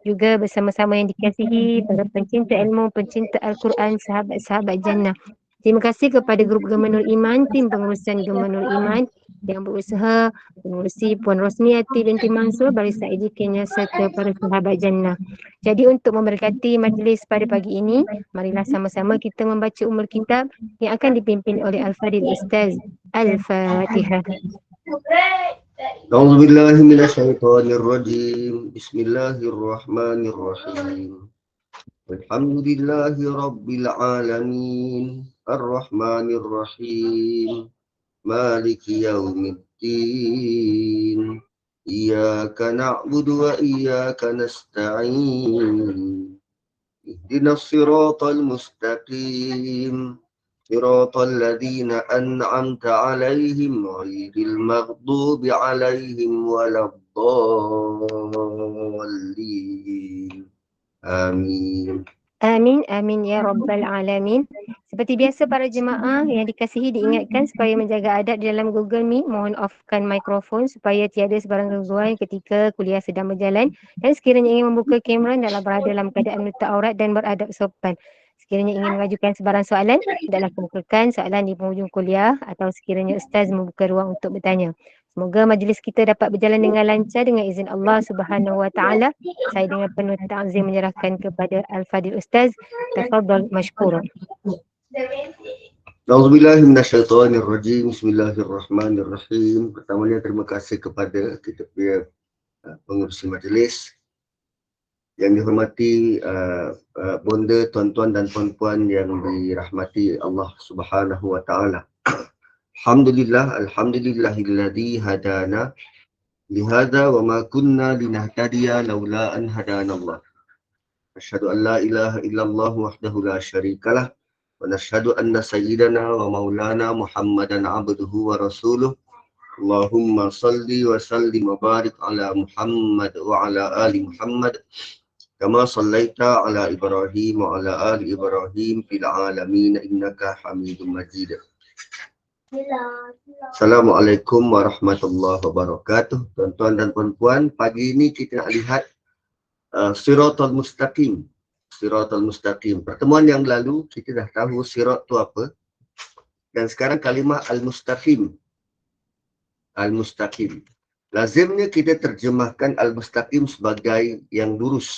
juga bersama-sama yang dikasihi para pencinta ilmu, pencinta Al-Quran, sahabat-sahabat jannah. Terima kasih kepada grup Gema Nur Iman, tim pengurusan Gema Nur Iman yang berusaha mengurusi Puan Rosmiati binti Mansur, Barista Eji Kenya serta para sahabat jannah. Jadi untuk memberkati majlis pada pagi ini, marilah sama-sama kita membaca umul kitab yang akan dipimpin oleh Al-Fadil Ustaz. Al-Fatihah. أعوذ بالله من الشيطان الرجيم بسم الله الرحمن الرحيم الحمد لله رب العالمين الرحمن الرحيم مالك يوم الدين إياك نعبد وإياك نستعين اهدنا الصراط المستقيم صراط الذين أنعمت عليهم غير المغضوب عليهم ولا الضالين آمين. Amin, amin ya Rabbal Alamin. Seperti biasa para jemaah yang dikasihi diingatkan supaya menjaga adab di dalam Google Meet. Mohon offkan mikrofon supaya tiada sebarang gangguan ketika kuliah sedang berjalan. Dan sekiranya ingin membuka kamera adalah berada dalam keadaan menutup aurat dan beradab sopan. Sekiranya ingin mengajukan sebarang soalan, hendaklah kemukakan soalan di penghujung kuliah atau sekiranya Ustaz membuka ruang untuk bertanya. Semoga majlis kita dapat berjalan dengan lancar dengan izin Allah Subhanahu Wa Taala. Saya dengan penuh ta'zim menyerahkan kepada Al-Fadil Ustaz. Tafadhal mashkura. Auzubillahi minasyaitonir rajim. Bismillahirrahmanirrahim. Pertamanya terima kasih kepada kita punya pengurusi majlis yang dihormati bonda, tuan-tuan dan puan-puan yang dirahmati Allah Subhanahu Wa Taala. Alhamdulillahilladzi hadana lihada wa ma kunna linahtadiya laula an hadanallah. Asyhadu an la ilaha illallah wahdahu la syarikalah wa nashhadu anna sayyidana wa maulana Muhammadan abduhu wa rasuluh. Allahumma salli wa sallim wa barik ala Muhammad wa ala ali Muhammad kama sallaita ala Ibrahim wa ala ali Ibrahim fil alamin innaka Hamidum Majid. Assalamualaikum warahmatullahi wabarakatuh. Tuan-tuan dan puan-puan, pagi ini kita nak lihat Siratal Mustaqim. Siratal Mustaqim. Pertemuan yang lalu kita dah tahu sirat tu apa. Dan sekarang kalimah Al-Mustaqim. Al-Mustaqim. Lazimnya kita terjemahkan Al-Mustaqim sebagai yang lurus.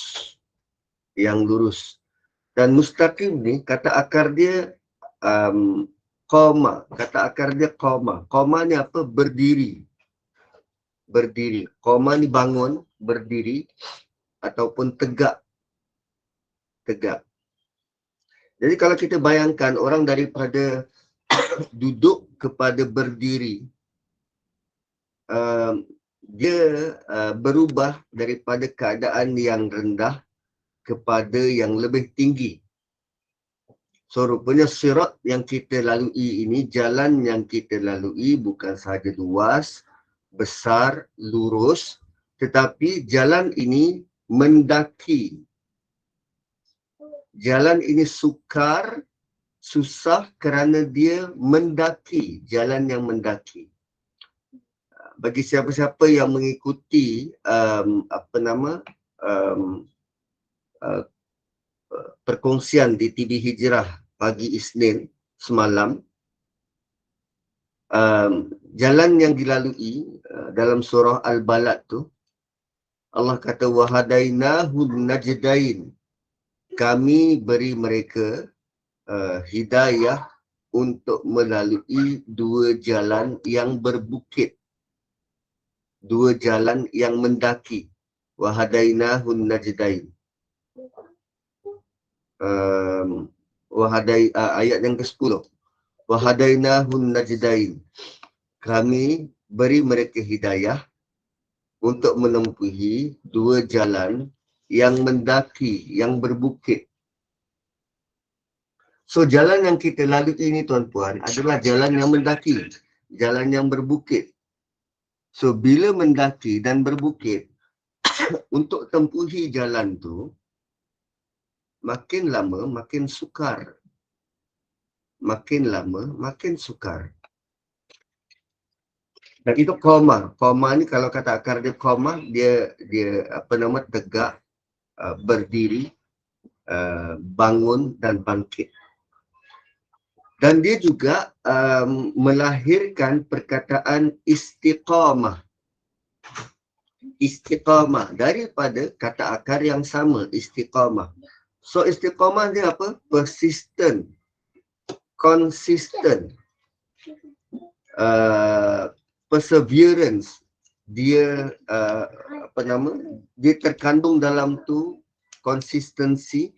Yang lurus. Dan Mustaqim ni kata akar dia qama. Kata akar dia qama. Qama ni apa? Berdiri. Berdiri. Qama ni bangun, berdiri ataupun tegak. Tegak. Jadi kalau kita bayangkan orang daripada duduk kepada berdiri, dia berubah daripada keadaan yang rendah kepada yang lebih tinggi. So rupanya sirat yang kita lalui ini, jalan yang kita lalui bukan sahaja luas, besar, lurus, tetapi jalan ini mendaki. Jalan ini sukar, susah kerana dia mendaki, jalan yang mendaki. Bagi siapa-siapa yang mengikuti perkongsian di TV Hijrah pagi Isnin semalam, jalan yang dilalui dalam surah Al-Balad tu, Allah kata wahadainahu najdain, kami beri mereka hidayah untuk melalui dua jalan yang berbukit, dua jalan yang mendaki. Wahadainahu najdain. Ayat yang ke-10. Wahadainahun najdain. Kami beri mereka hidayah untuk menempuhi dua jalan yang mendaki, yang berbukit. So jalan yang kita lalui ini tuan-puan adalah jalan yang mendaki, jalan yang berbukit. So bila mendaki dan berbukit, untuk tempuhi jalan tu, makin lama makin sukar. Makin lama makin sukar. Dan itu koma. Koma ni kalau kata akar dia koma, dia tegak berdiri, bangun dan bangkit. Dan dia juga melahirkan perkataan istiqamah. Istiqamah daripada kata akar yang sama, istiqamah. So istiqamah dia apa? Persistent, consistent, perseverance. Dia dia terkandung dalam tu konsistensi,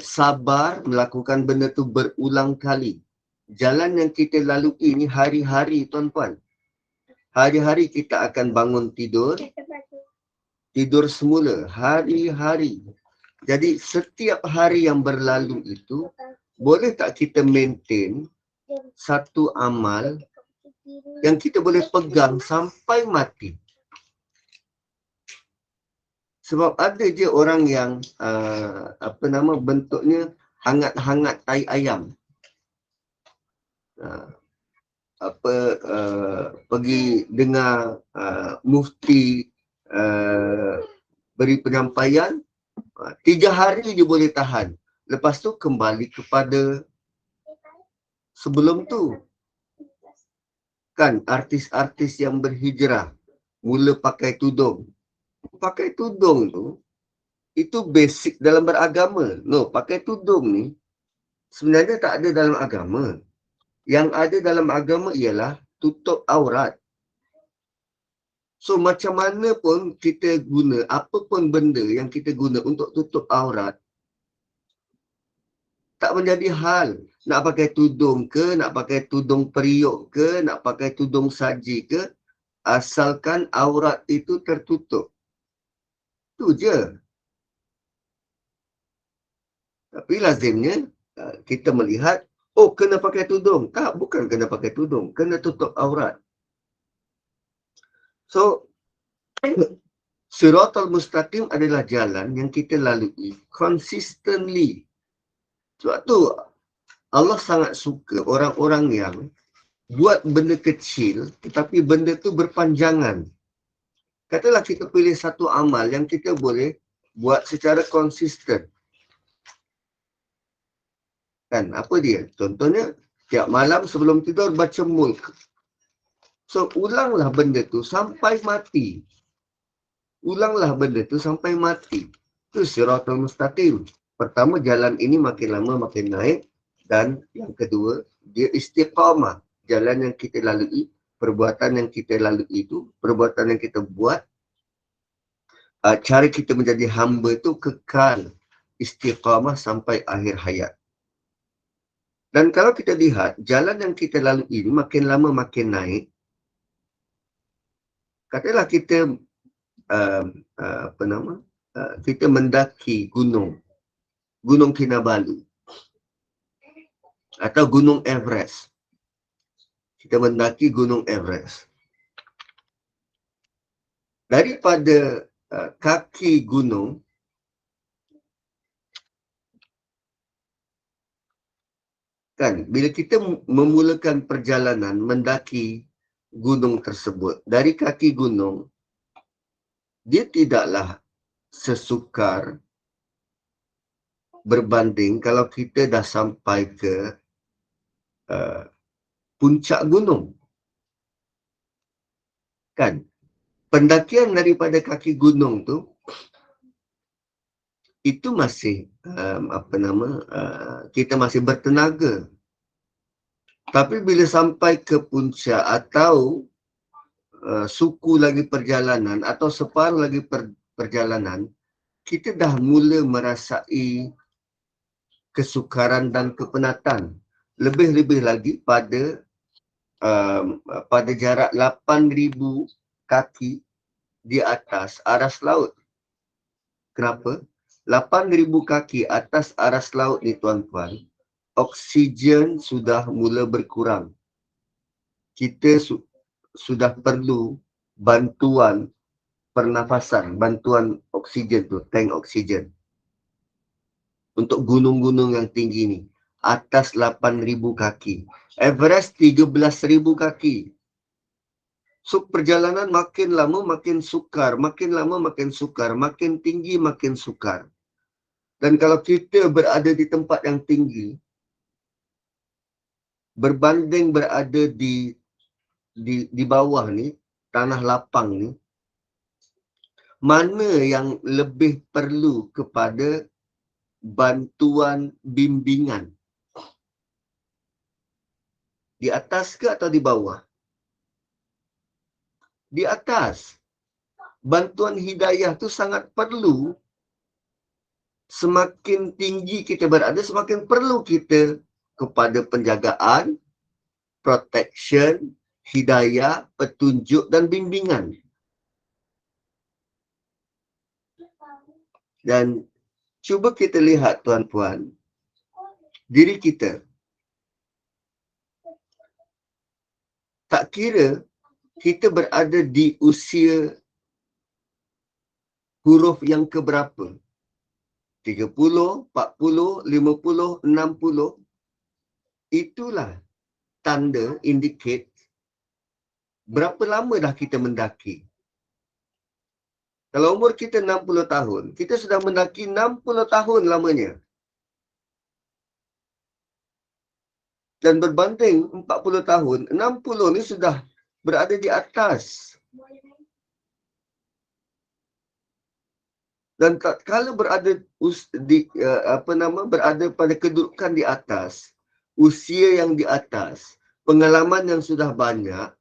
sabar melakukan benda tu berulang kali. Jalan yang kita lalui ini hari-hari tuan-tuan. Hari-hari kita akan bangun tidur semula, hari-hari. Jadi setiap hari yang berlalu itu, boleh tak kita maintain satu amal yang kita boleh pegang sampai mati? Sebab ada je orang yang bentuknya hangat-hangat tai ayam. Pergi dengar mufti beri penyampaian, 3 hari dia boleh tahan. Lepas tu kembali kepada sebelum tu. Kan artis-artis yang berhijrah mula pakai tudung. Pakai tudung tu, itu basic dalam beragama. No, pakai tudung ni sebenarnya tak ada dalam agama. Yang ada dalam agama ialah tutup aurat. So macam mana pun kita guna, apa pun benda yang kita guna untuk tutup aurat, tak menjadi hal. Nak pakai tudung ke, nak pakai tudung periuk ke, nak pakai tudung saji ke, asalkan aurat itu tertutup. Itu je. Tapi lazimnya kita melihat, oh kena pakai tudung. Tak, bukan kena pakai tudung. Kena tutup aurat. So, Siratal Mustaqim adalah jalan yang kita lalui consistently. Sebab tu Allah sangat suka orang-orang yang buat benda kecil tetapi benda tu berpanjangan. Katalah kita pilih satu amal yang kita boleh buat secara konsisten. Kan, apa dia? Contohnya, tiap malam sebelum tidur baca mulk. So, ulanglah benda tu sampai mati. Ulanglah benda tu sampai mati. Itu Siratal Mustaqim. Pertama, jalan ini makin lama makin naik. Dan yang kedua, dia istiqamah. Jalan yang kita lalui, perbuatan yang kita lalui itu, perbuatan yang kita buat, cara kita menjadi hamba itu kekal istiqamah sampai akhir hayat. Dan kalau kita lihat, jalan yang kita lalui ini makin lama makin naik. Katalah kita kita mendaki gunung Kinabalu atau Gunung Everest. Kita mendaki Gunung Everest. Daripada kaki gunung, kan, bila kita memulakan perjalanan mendaki gunung tersebut, dari kaki gunung, dia tidaklah sesukar berbanding kalau kita dah sampai ke puncak gunung. Kan? Pendakian daripada kaki gunung tu, itu masih, kita masih bertenaga. Tapi bila sampai ke puncak atau suku lagi perjalanan atau separuh lagi perjalanan, kita dah mula merasai kesukaran dan kepenatan. Lebih-lebih lagi pada jarak 8,000 kaki di atas aras laut. Kenapa? 8,000 kaki atas aras laut ni tuan-tuan, oksigen sudah mula berkurang. Kita sudah perlu bantuan pernafasan, bantuan oksigen tu, tank oksigen. Untuk gunung-gunung yang tinggi ni, atas 8,000 kaki. Everest 13,000 kaki. So perjalanan makin lama makin sukar, makin lama makin sukar, makin tinggi makin sukar. Dan kalau kita berada di tempat yang tinggi, berbanding berada di bawah ni, tanah lapang ni, mana yang lebih perlu kepada bantuan bimbingan? Di atas ke atau di bawah? Di atas. Bantuan hidayah tu sangat perlu. Semakin tinggi kita berada, semakin perlu kita kepada penjagaan, protection, hidayah, petunjuk dan bimbingan. Dan cuba kita lihat tuan-puan, diri kita. Tak kira kita berada di usia huruf yang keberapa, 30, 40, 50, 60, itulah tanda indicate berapa lama dah kita mendaki. Kalau umur kita 60 tahun, kita sudah mendaki 60 tahun lamanya. Dan berbanding 40 tahun, 60 ni sudah berada di atas. Dan kalau berada berada pada kedudukan di atas, usia yang di atas, pengalaman yang sudah banyak,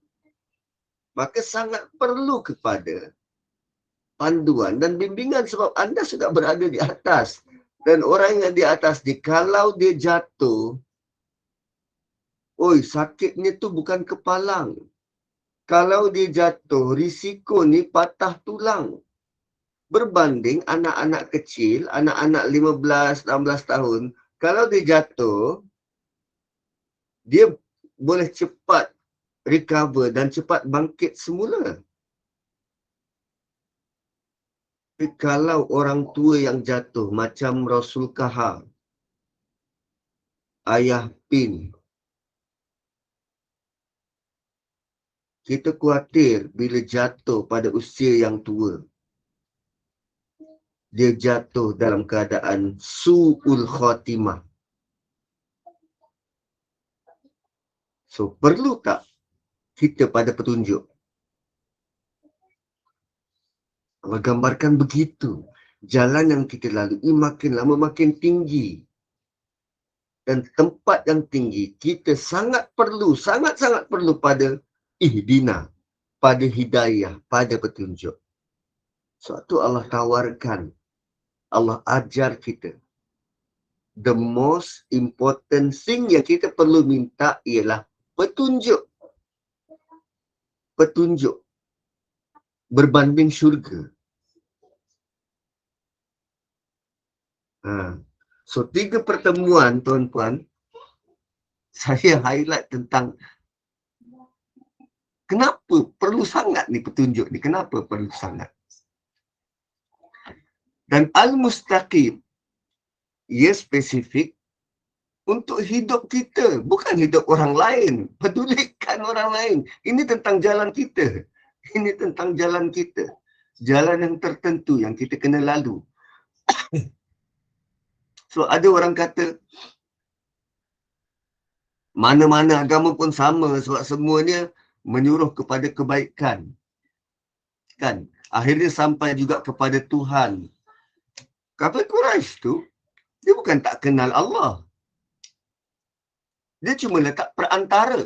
maka sangat perlu kepada panduan dan bimbingan sebab anda sudah berada di atas. Dan orang yang di atas ni, kalau dia jatuh, oi, sakitnya tu bukan kepalang. Kalau dia jatuh, risiko ni patah tulang. Berbanding anak-anak kecil, anak-anak 15, 16 tahun, kalau dia jatuh, dia boleh cepat recover dan cepat bangkit semula. Tapi kalau orang tua yang jatuh, macam Rasul Kahar, Ayah Pin, kita khawatir bila jatuh pada usia yang tua, dia jatuh dalam keadaan su'ul khatimah. So, perlu tak kita pada petunjuk? Allah gambarkan begitu. Jalan yang kita lalui makin lama makin tinggi. Dan tempat yang tinggi, kita sangat perlu, sangat-sangat perlu pada ihdina, pada hidayah, pada petunjuk. Suatu Allah tawarkan, Allah ajar kita. The most important thing yang kita perlu minta ialah petunjuk. Petunjuk. Berbanding syurga. So, 3 pertemuan, tuan-puan, saya highlight tentang kenapa perlu sangat ni petunjuk ni. Kenapa perlu sangat? Dan Al-Mustaqim, ia spesifik untuk hidup kita, bukan hidup orang lain. Pedulikan orang lain. Ini tentang jalan kita. Ini tentang jalan kita. Jalan yang tertentu yang kita kena lalu. So, ada orang kata, mana-mana agama pun sama sebab semuanya menyuruh kepada kebaikan. Kan? Akhirnya sampai juga kepada Tuhan. Kafir Quraisy tu, dia bukan tak kenal Allah. Dia cuma letak perantara.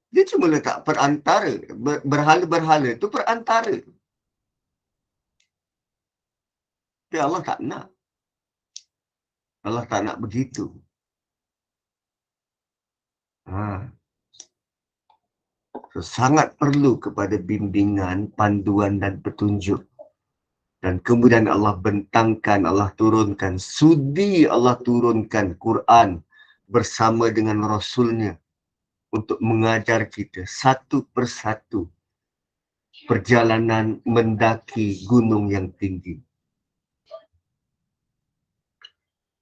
Dia cuma letak perantara. Berhala-berhala itu perantara. Tapi Allah tak nak. Allah tak nak begitu. So, sangat perlu kepada bimbingan, panduan dan petunjuk. Dan kemudian Allah bentangkan, Allah turunkan, sudi Allah turunkan Quran bersama dengan Rasulnya untuk mengajar kita satu persatu perjalanan mendaki gunung yang tinggi.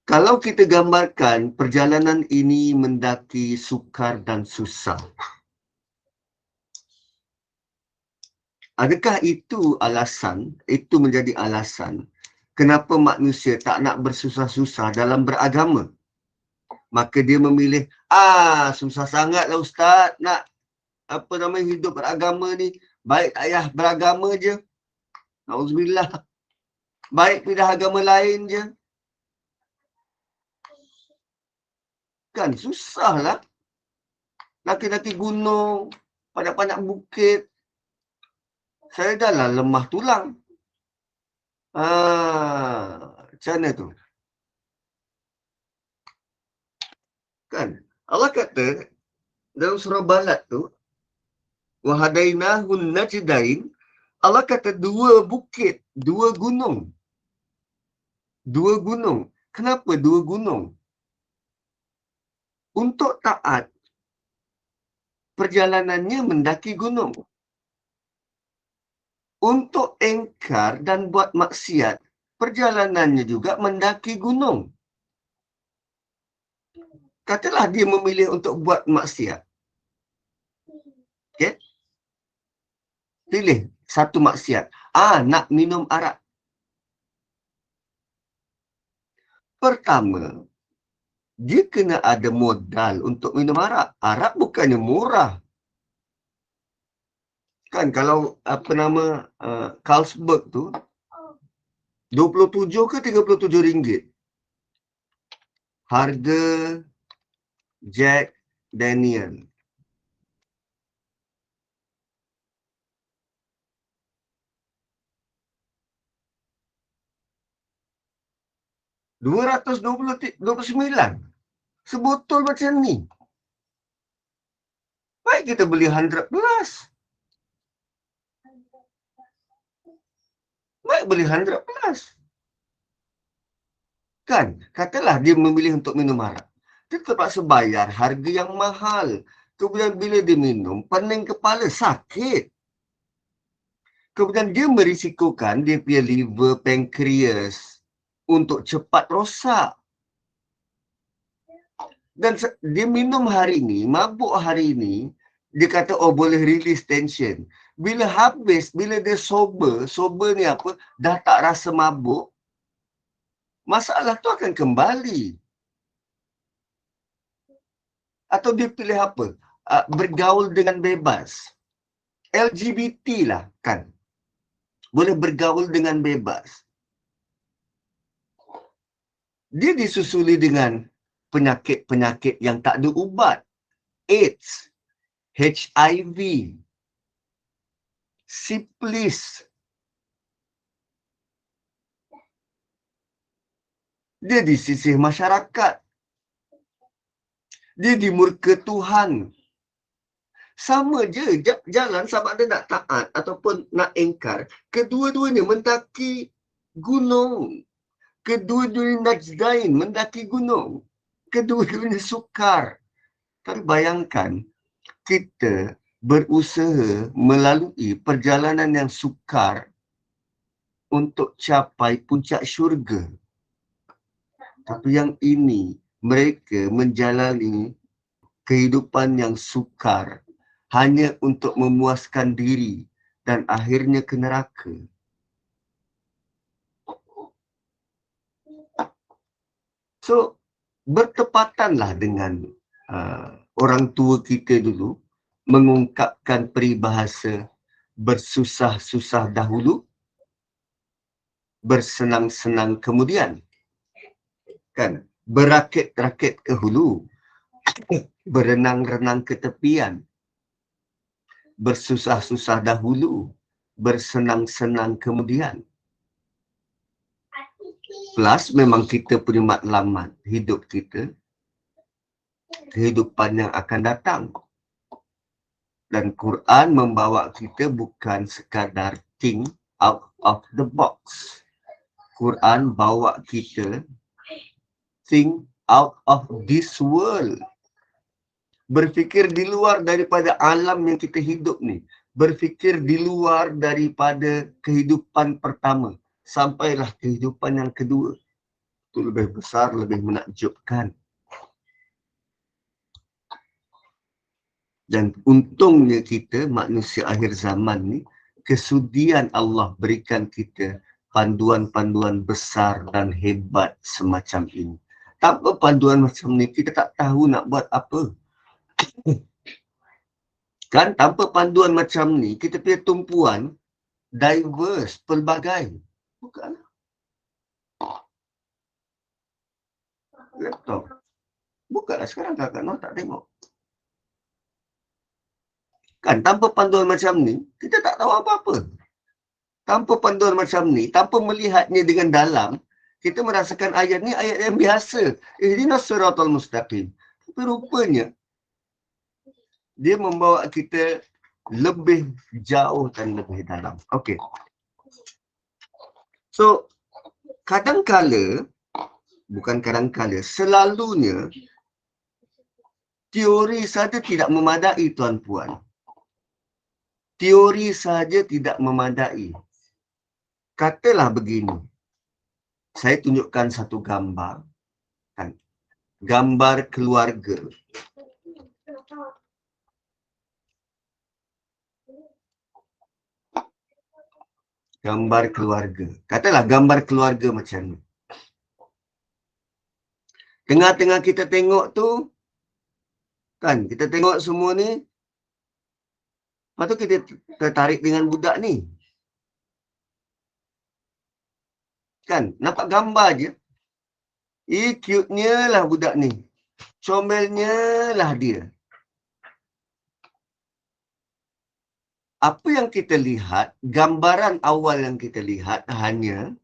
Kalau kita gambarkan perjalanan ini mendaki sukar dan susah. Adakah itu alasan, itu menjadi alasan kenapa manusia tak nak bersusah-susah dalam beragama? Maka dia memilih, susah sangatlah Ustaz nak hidup beragama ni. Baik ayah beragama je. Nauzubillah. Baik pindah agama lain je. Kan susahlah. Laki-laki gunung, padat-padat bukit. Saya dah lah lemah tulang. Macam mana tu? Kan? Allah kata dalam surah Balad tu, wahadainahun najdain, Allah kata dua bukit, dua gunung. Dua gunung. Kenapa dua gunung? Untuk taat, perjalanannya mendaki gunung. Untuk engkar dan buat maksiat, perjalanannya juga mendaki gunung. Katalah dia memilih untuk buat maksiat. Okay? Pilih satu maksiat. Nak minum arak. Pertama, dia kena ada modal untuk minum arak. Arak bukannya murah. Kan kalau Carlsberg tu 27 ke 37 ringgit. Harga Jack Daniel. $229. Sebotol macam ni. Baik kita beli 100 plus. Baik beli 100 plus. Kan? Katalah dia memilih untuk minum arak. Dia terpaksa bayar harga yang mahal. Kemudian bila dia minum, pening kepala, sakit. Kemudian dia merisikokan dia punya liver, pankreas untuk cepat rosak. Dan dia minum hari ini, mabuk hari ini, dia kata, boleh release tension. Bila habis, bila dia sober ni apa, dah tak rasa mabuk, masalah tu akan kembali. Atau dia pilih apa? Bergaul dengan bebas. LGBT lah kan. Boleh bergaul dengan bebas. Dia disusuli dengan penyakit-penyakit yang tak ada ubat. AIDS, HIV, Syphilis. Dia disisih masyarakat. Dia dimurka Tuhan. Sama je jalan sama ada nak taat ataupun nak engkar. Kedua-duanya mendaki gunung. Kedua-duanya najdain mendaki gunung. Kedua-duanya sukar. Tapi bayangkan, kita berusaha melalui perjalanan yang sukar untuk capai puncak syurga. Tapi yang ini, mereka menjalani kehidupan yang sukar hanya untuk memuaskan diri dan akhirnya ke neraka. So, bertepatanlah dengan orang tua kita dulu mengungkapkan peribahasa bersusah-susah dahulu, bersenang-senang kemudian. Kan? Berakit-rakit ke hulu, berenang-renang ke tepian. Bersusah-susah dahulu, bersenang-senang kemudian. Plus memang kita punya matlamat hidup kita, kehidupan yang akan datang. Dan Quran membawa kita bukan sekadar think out of the box. Quran bawa kita think out of this world. Berfikir di luar daripada alam yang kita hidup ni. Berfikir di luar daripada kehidupan pertama. Sampailah kehidupan yang kedua. Itu lebih besar, lebih menakjubkan. Dan untungnya kita, manusia akhir zaman ni, kesudian Allah berikan kita panduan-panduan besar dan hebat semacam ini. Tanpa panduan macam ni, kita tak tahu nak buat apa. Kan, tanpa panduan macam ni, kita punya tumpuan diverse, pelbagai. Bukan. Laptop. Bukanlah sekarang kakak Noh tak tengok. Kan, tanpa panduan macam ni, kita tak tahu apa-apa. Tanpa panduan macam ni, tanpa melihatnya dengan dalam, kita merasakan ayat ni ayat yang biasa. Ihdinas siratal mustaqim. Tapi rupanya, dia membawa kita lebih jauh dan lebih dalam. Okey. So, kadang-kala, bukan kadang-kala, selalunya, teori saja tidak memadai, tuan-puan. Teori saja tidak memadai. Katalah begini. Saya tunjukkan satu gambar. Kan? Gambar keluarga. Gambar keluarga. Katalah gambar keluarga macam ni. Tengah-tengah kita tengok tu, kan, kita tengok semua ni, lepas tu kita tertarik dengan budak ni. Kan, nampak gambar je. Cute-nya lah budak ni. Comelnya lah dia. Apa yang kita lihat, gambaran awal yang kita lihat hanya,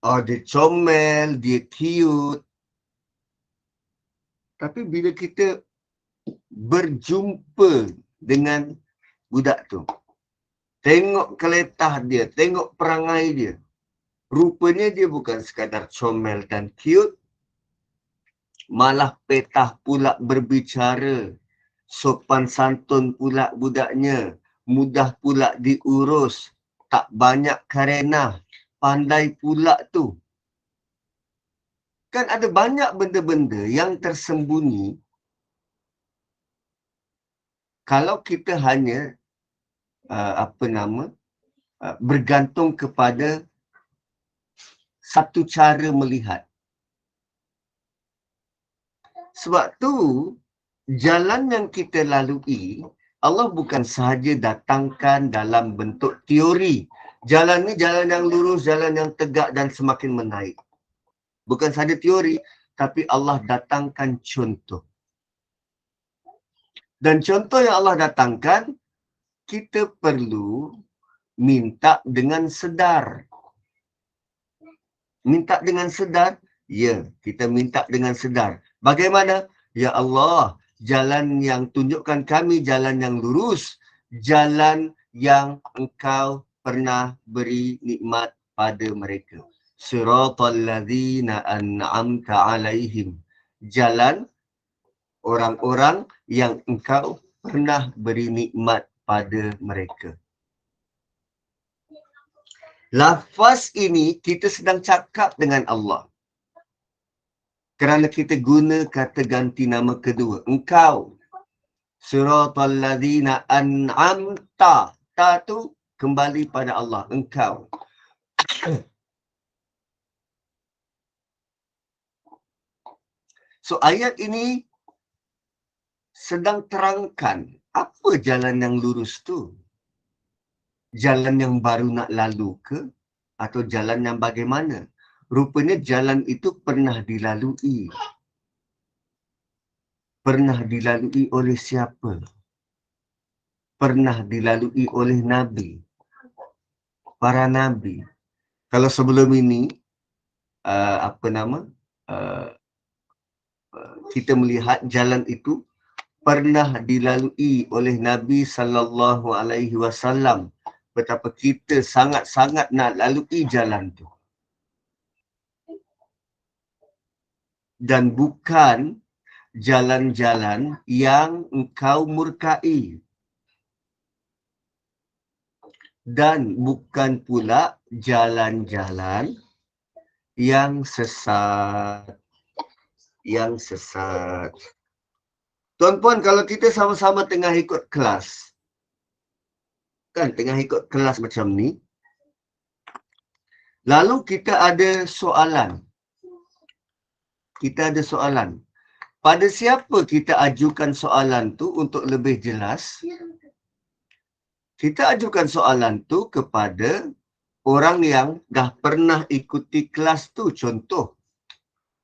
oh dia comel, dia cute. Tapi bila kita berjumpa dengan budak tu, tengok keletah dia, tengok perangai dia, rupanya dia bukan sekadar comel dan cute, malah petah pula berbicara, sopan santun pula budaknya, mudah pula diurus, tak banyak karenah, pandai pula tu. Kan ada banyak benda-benda yang tersembunyi kalau kita hanya bergantung kepada satu cara melihat. Sebab tu, jalan yang kita lalui, Allah bukan sahaja datangkan dalam bentuk teori. Jalan ni jalan yang lurus, jalan yang tegak dan semakin menaik. Bukan sahaja teori, tapi Allah datangkan contoh. Dan contoh yang Allah datangkan, kita perlu minta dengan sedar. Minta dengan sedar? Ya, kita minta dengan sedar. Bagaimana? Ya Allah, jalan yang tunjukkan kami jalan yang lurus, jalan yang Engkau pernah beri nikmat pada mereka. Siratal ladzina an'amta alaihim. Jalan orang-orang yang Engkau pernah beri nikmat pada mereka. Lafaz ini kita sedang cakap dengan Allah. Kerana kita guna kata ganti nama kedua. Engkau. Siratal ladzina an'amta. Ta tu kembali pada Allah. Engkau. So ayat ini sedang terangkan apa jalan yang lurus tu. Jalan yang baru nak lalu ke? Atau jalan yang bagaimana? Rupanya jalan itu pernah dilalui. Pernah dilalui oleh siapa? Pernah dilalui oleh Nabi. Para Nabi. Kalau sebelum ini, kita melihat jalan itu pernah dilalui oleh Nabi sallallahu alaihi wasallam. Betapa kita sangat-sangat nak lalui jalan tu. Dan bukan jalan-jalan yang engkau murkai. Dan bukan pula jalan-jalan yang sesat. Yang sesat. Tuan-puan, kalau kita sama-sama tengah ikut kelas, Kan tengah ikut kelas macam ni. Lalu kita ada soalan. Kita ada soalan. Pada siapa kita ajukan soalan tu untuk lebih jelas? Kita ajukan soalan tu kepada orang yang dah pernah ikuti kelas tu. Contoh,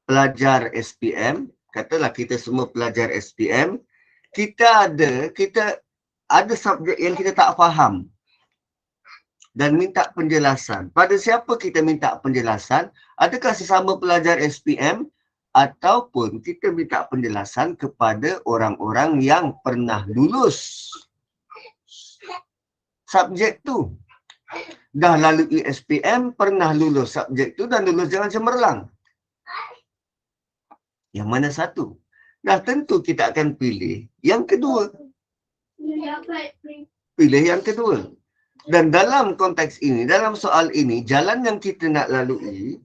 pelajar SPM, katalah kita semua pelajar SPM, kita ada subjek yang kita tak faham dan minta penjelasan. Pada siapa kita minta penjelasan? Adakah sesama pelajar SPM ataupun kita minta penjelasan kepada orang-orang yang pernah lulus subjek tu? Dah lalui SPM, pernah lulus subjek tu dan lulus dengan cemerlang. Yang mana satu? Dah tentu kita akan pilih yang kedua. Pilih yang kedua. Dan dalam konteks ini, dalam soal ini, jalan yang kita nak lalui,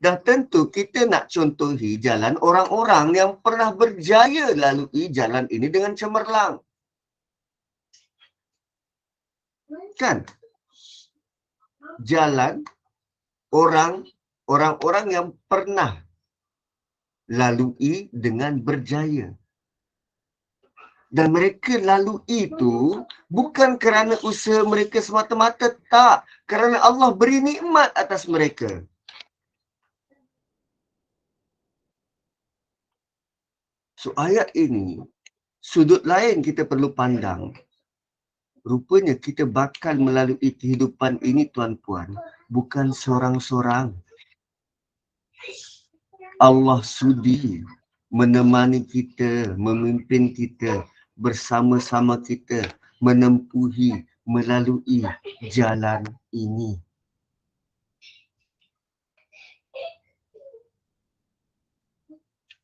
dah tentu kita nak contohi jalan orang-orang yang pernah berjaya lalui jalan ini dengan cemerlang. Kan? Jalan orang-orang yang pernah lalui dengan berjaya. Dan mereka lalui itu bukan kerana usaha mereka semata-mata, tak. Kerana Allah beri nikmat atas mereka. So ayat ini, sudut lain kita perlu pandang. Rupanya kita bakal melalui kehidupan ini, tuan-puan, bukan seorang-seorang. Allah sudi menemani kita, memimpin kita, bersama-sama kita menempuhi, melalui jalan ini.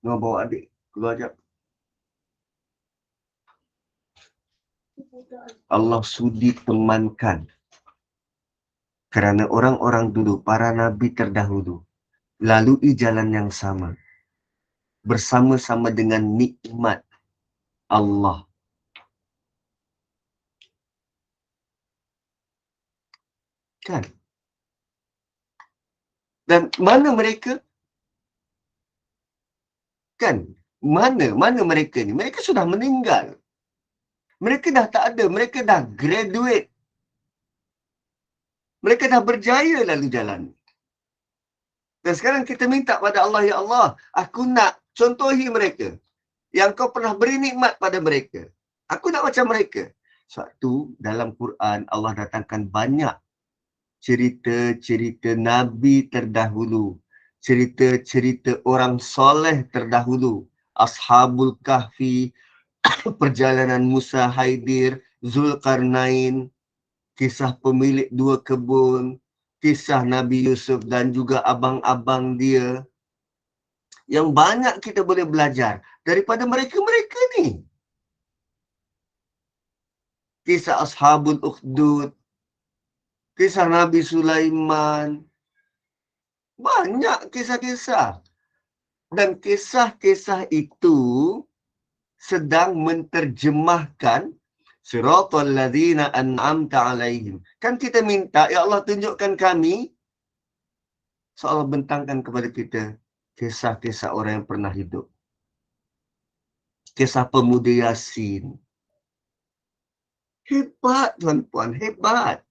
Nak bawa adik keluar jap. Allah sudi temankan. Kerana orang-orang dulu, para nabi terdahulu, lalui jalan yang sama. Bersama-sama dengan nikmat Allah. Kan? Dan mana mereka? Kan? Mana mereka ni? Mereka sudah meninggal. Mereka dah tak ada. Mereka dah graduate. Mereka dah berjaya lalu jalan. Dan sekarang kita minta pada Allah, ya Allah, aku nak contohi mereka. Yang kau pernah beri nikmat pada mereka. Aku nak macam mereka. Sebab tu dalam Quran Allah datangkan banyak cerita-cerita Nabi terdahulu. Cerita-cerita orang soleh terdahulu. Ashabul Kahfi, perjalanan Musa Haidir, Zulkarnain, kisah pemilik dua kebun, kisah Nabi Yusuf dan juga abang-abang dia. Yang banyak kita boleh belajar daripada mereka-mereka ni. Kisah Ashabul Ukhdud, kisah Nabi Sulaiman. Banyak kisah-kisah. Dan kisah-kisah itu sedang menterjemahkan Siratal ladzina an'amta alaihim. Kan kita minta, ya Allah tunjukkan kami. So Allah bentangkan kepada kita kisah-kisah orang yang pernah hidup. Kisah pemuda Yasin. Hebat tuan-puan, hebat.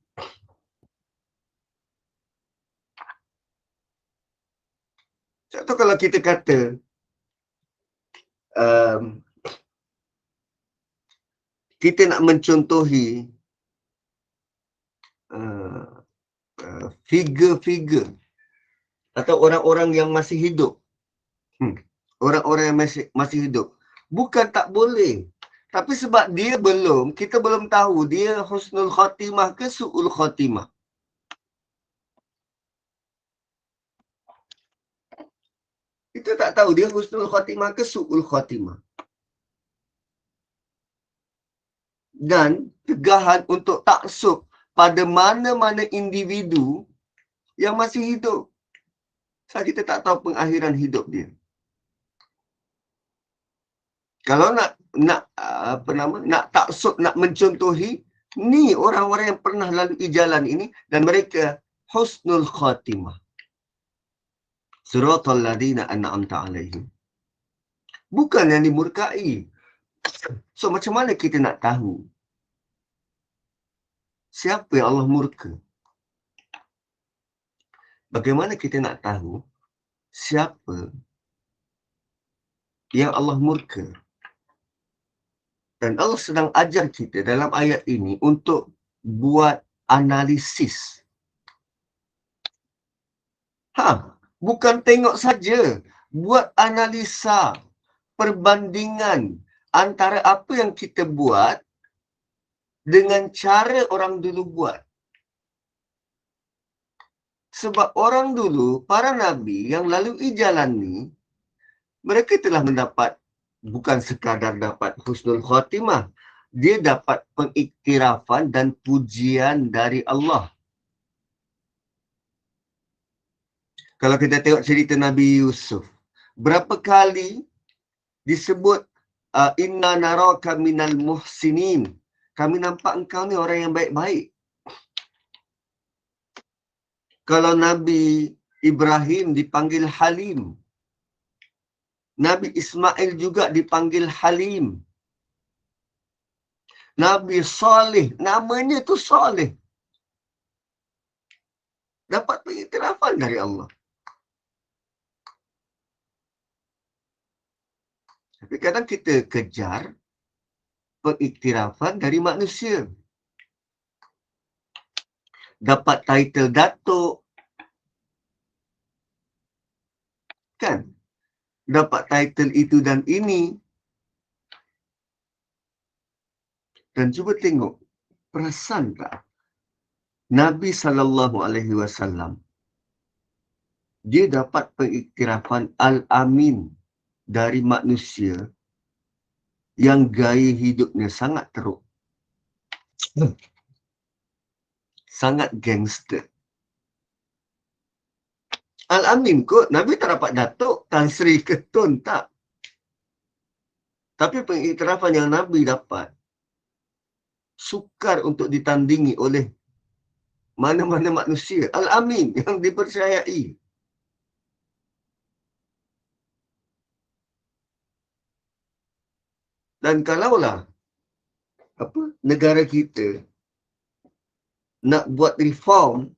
Contoh kalau kita kata kita nak mencontohi figure-figure atau orang-orang yang masih hidup. Orang-orang yang masih hidup. Bukan tak boleh. Tapi sebab dia kita belum tahu dia husnul khatimah ke su'ul khatimah. Kita tak tahu dia husnul khatimah ke su'ul khatimah. Dan tegahan untuk taksub pada mana-mana individu yang masih hidup. Sebab kita tak tahu pengakhiran hidup dia. Kalau nak taksub, nak mencontohi, Ni orang-orang yang pernah lalui jalan ini dan mereka husnul khatimah. Siratal ladina an'amta alaihim. Bukan yang dimurkai. So macam mana kita nak tahu siapa yang Allah murka? Bagaimana kita nak tahu siapa yang Allah murka? Dan Allah sedang ajar kita dalam ayat ini untuk buat analisis. Bukan tengok saja, buat analisa, perbandingan antara apa yang kita buat dengan cara orang dulu buat. Sebab orang dulu, para nabi yang lalui jalan ni, mereka telah mendapat, bukan sekadar dapat husnul khatimah, dia dapat pengiktirafan dan pujian dari Allah. Kalau kita tengok cerita Nabi Yusuf, berapa kali disebut inna naraka minal muhsinin. Kami nampak engkau ni orang yang baik-baik. Kalau Nabi Ibrahim dipanggil Halim, Nabi Ismail juga dipanggil Halim. Nabi Saleh, namanya tu Saleh. Dapat pengiktirafan dari Allah. Tapi kadang kita kejar pengiktirafan dari manusia. Dapat title Datuk. Kan? Dapat title itu dan ini. Dan cuba tengok, perasan tak? Nabi SAW, dia dapat pengiktirafan Al-Amin dari manusia yang gaya hidupnya sangat teruk. Sangat gangster. Al-Amin kot, Nabi tak dapat Datuk, Tan Sri Ketun, tak. Tapi pengiktirafan yang Nabi dapat, sukar untuk ditandingi oleh mana-mana manusia. Al-Amin yang dipercayai. Dan kalaulah negara kita nak buat reform,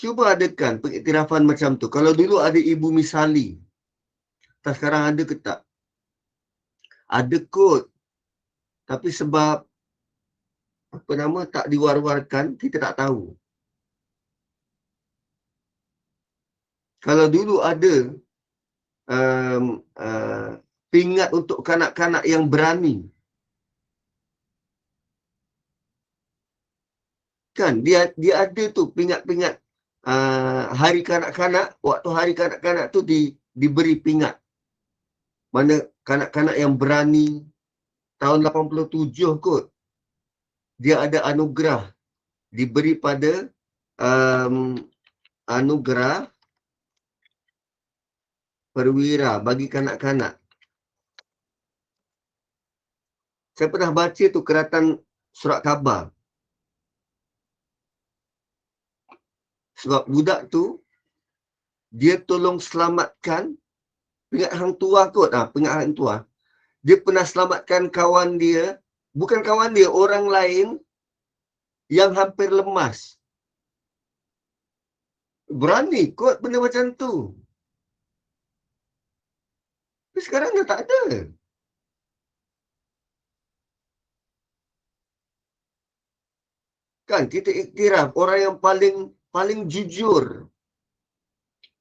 cuba adakan pengiktirafan macam tu. Kalau dulu ada Ibu Misali, tak sekarang ada ke tak? Ada kot. Tapi sebab tak diwar-warkan, kita tak tahu. Kalau dulu ada pingat untuk kanak-kanak yang berani, kan dia ada tu pingat-pingat hari kanak-kanak. Waktu hari kanak-kanak tu diberi pingat. Mana kanak-kanak yang berani, tahun 87 kot, dia ada anugerah diberi pada anugerah perwira bagi kanak-kanak. Saya pernah baca tu keratan surat khabar. Sebab budak tu, dia tolong selamatkan pingat hang tua kot. Pingat hang tua. Dia pernah selamatkan kawan dia, bukan kawan dia, orang lain yang hampir lemas. Berani kot benda macam tu. Tapi sekarang dah tak ada. Kan kita iktiraf orang yang paling jujur,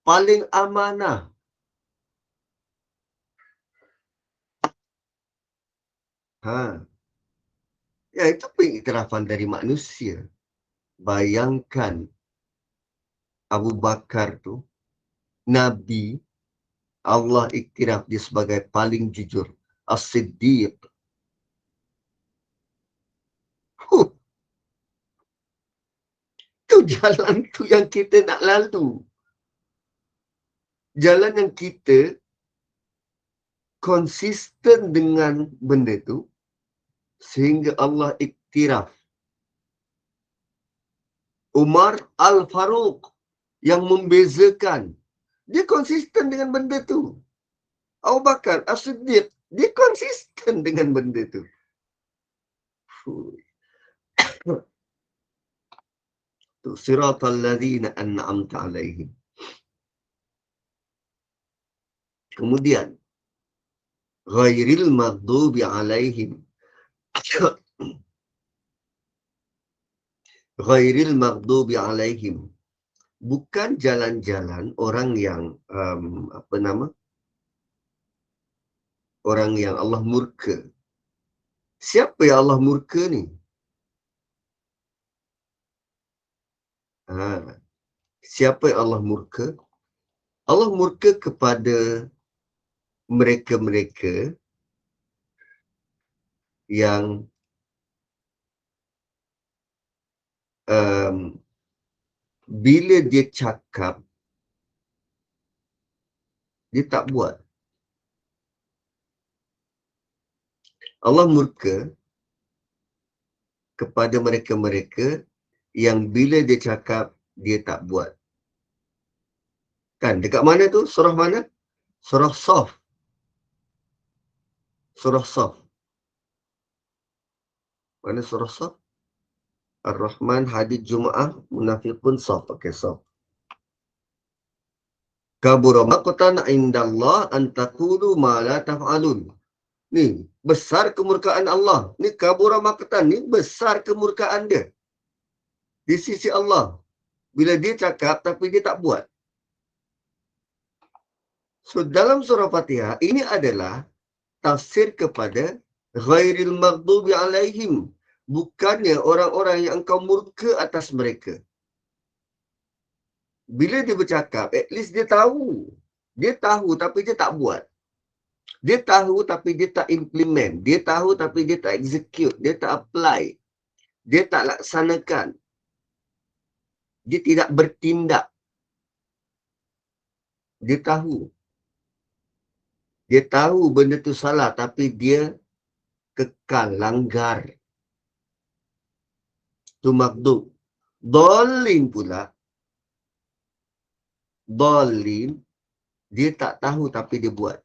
paling amanah. Ya, itu pengiktirafan dari manusia. Bayangkan Abu Bakar tu, Nabi, Allah iktiraf dia sebagai paling jujur. As-Siddiq. Itu jalan tu yang kita nak lalu. Jalan yang kita konsisten dengan benda tu, Sehingga Allah iktiraf. Umar Al-Faruq yang membezakan. Dia konsisten dengan benda tu. Abu Bakar As-Siddiq, dia konsisten dengan benda tu. Siratal ladzina an'amta alaihim. Kemudian ghairil maghdubi alaihim. Ghairil maghdubi alaihim. Bukan jalan-jalan orang yang orang yang Allah murka. Siapa yang Allah murka ni? Siapa yang Allah murka? Allah murka kepada mereka-mereka yang bila dia cakap, dia tak buat. Allah murka kepada mereka-mereka yang bila dia cakap, dia tak buat. Kan, dekat mana tu? Surah mana? Surah Saf. Surah Saf. Mana surah Saf? Ar-Rahman, Hadid, Jum'ah, Munafiqun, Saf. Okey, Saf. Kabura maqtan indallah an taqulu ma la taf'alun. Ni, besar kemurkaan Allah. Ni kabura maqtan, ni besar kemurkaan dia. Di sisi Allah. Bila dia cakap, tapi dia tak buat. So, dalam surah Fatihah, ini adalah tafsir kepada ghairil maghdubi alaihim. Bukannya orang-orang yang engkau murka atas mereka. Bila dia bercakap, at least dia tahu. Dia tahu tapi dia tak buat. Dia tahu tapi dia tak implement. Dia tahu tapi dia tak execute. Dia tak apply. Dia tak laksanakan. Dia tidak bertindak. Dia tahu. Dia tahu benda tu salah tapi dia kekal, langgar. Tu maghdub. Dhalin pula. Dhalin, dia tak tahu tapi dia buat.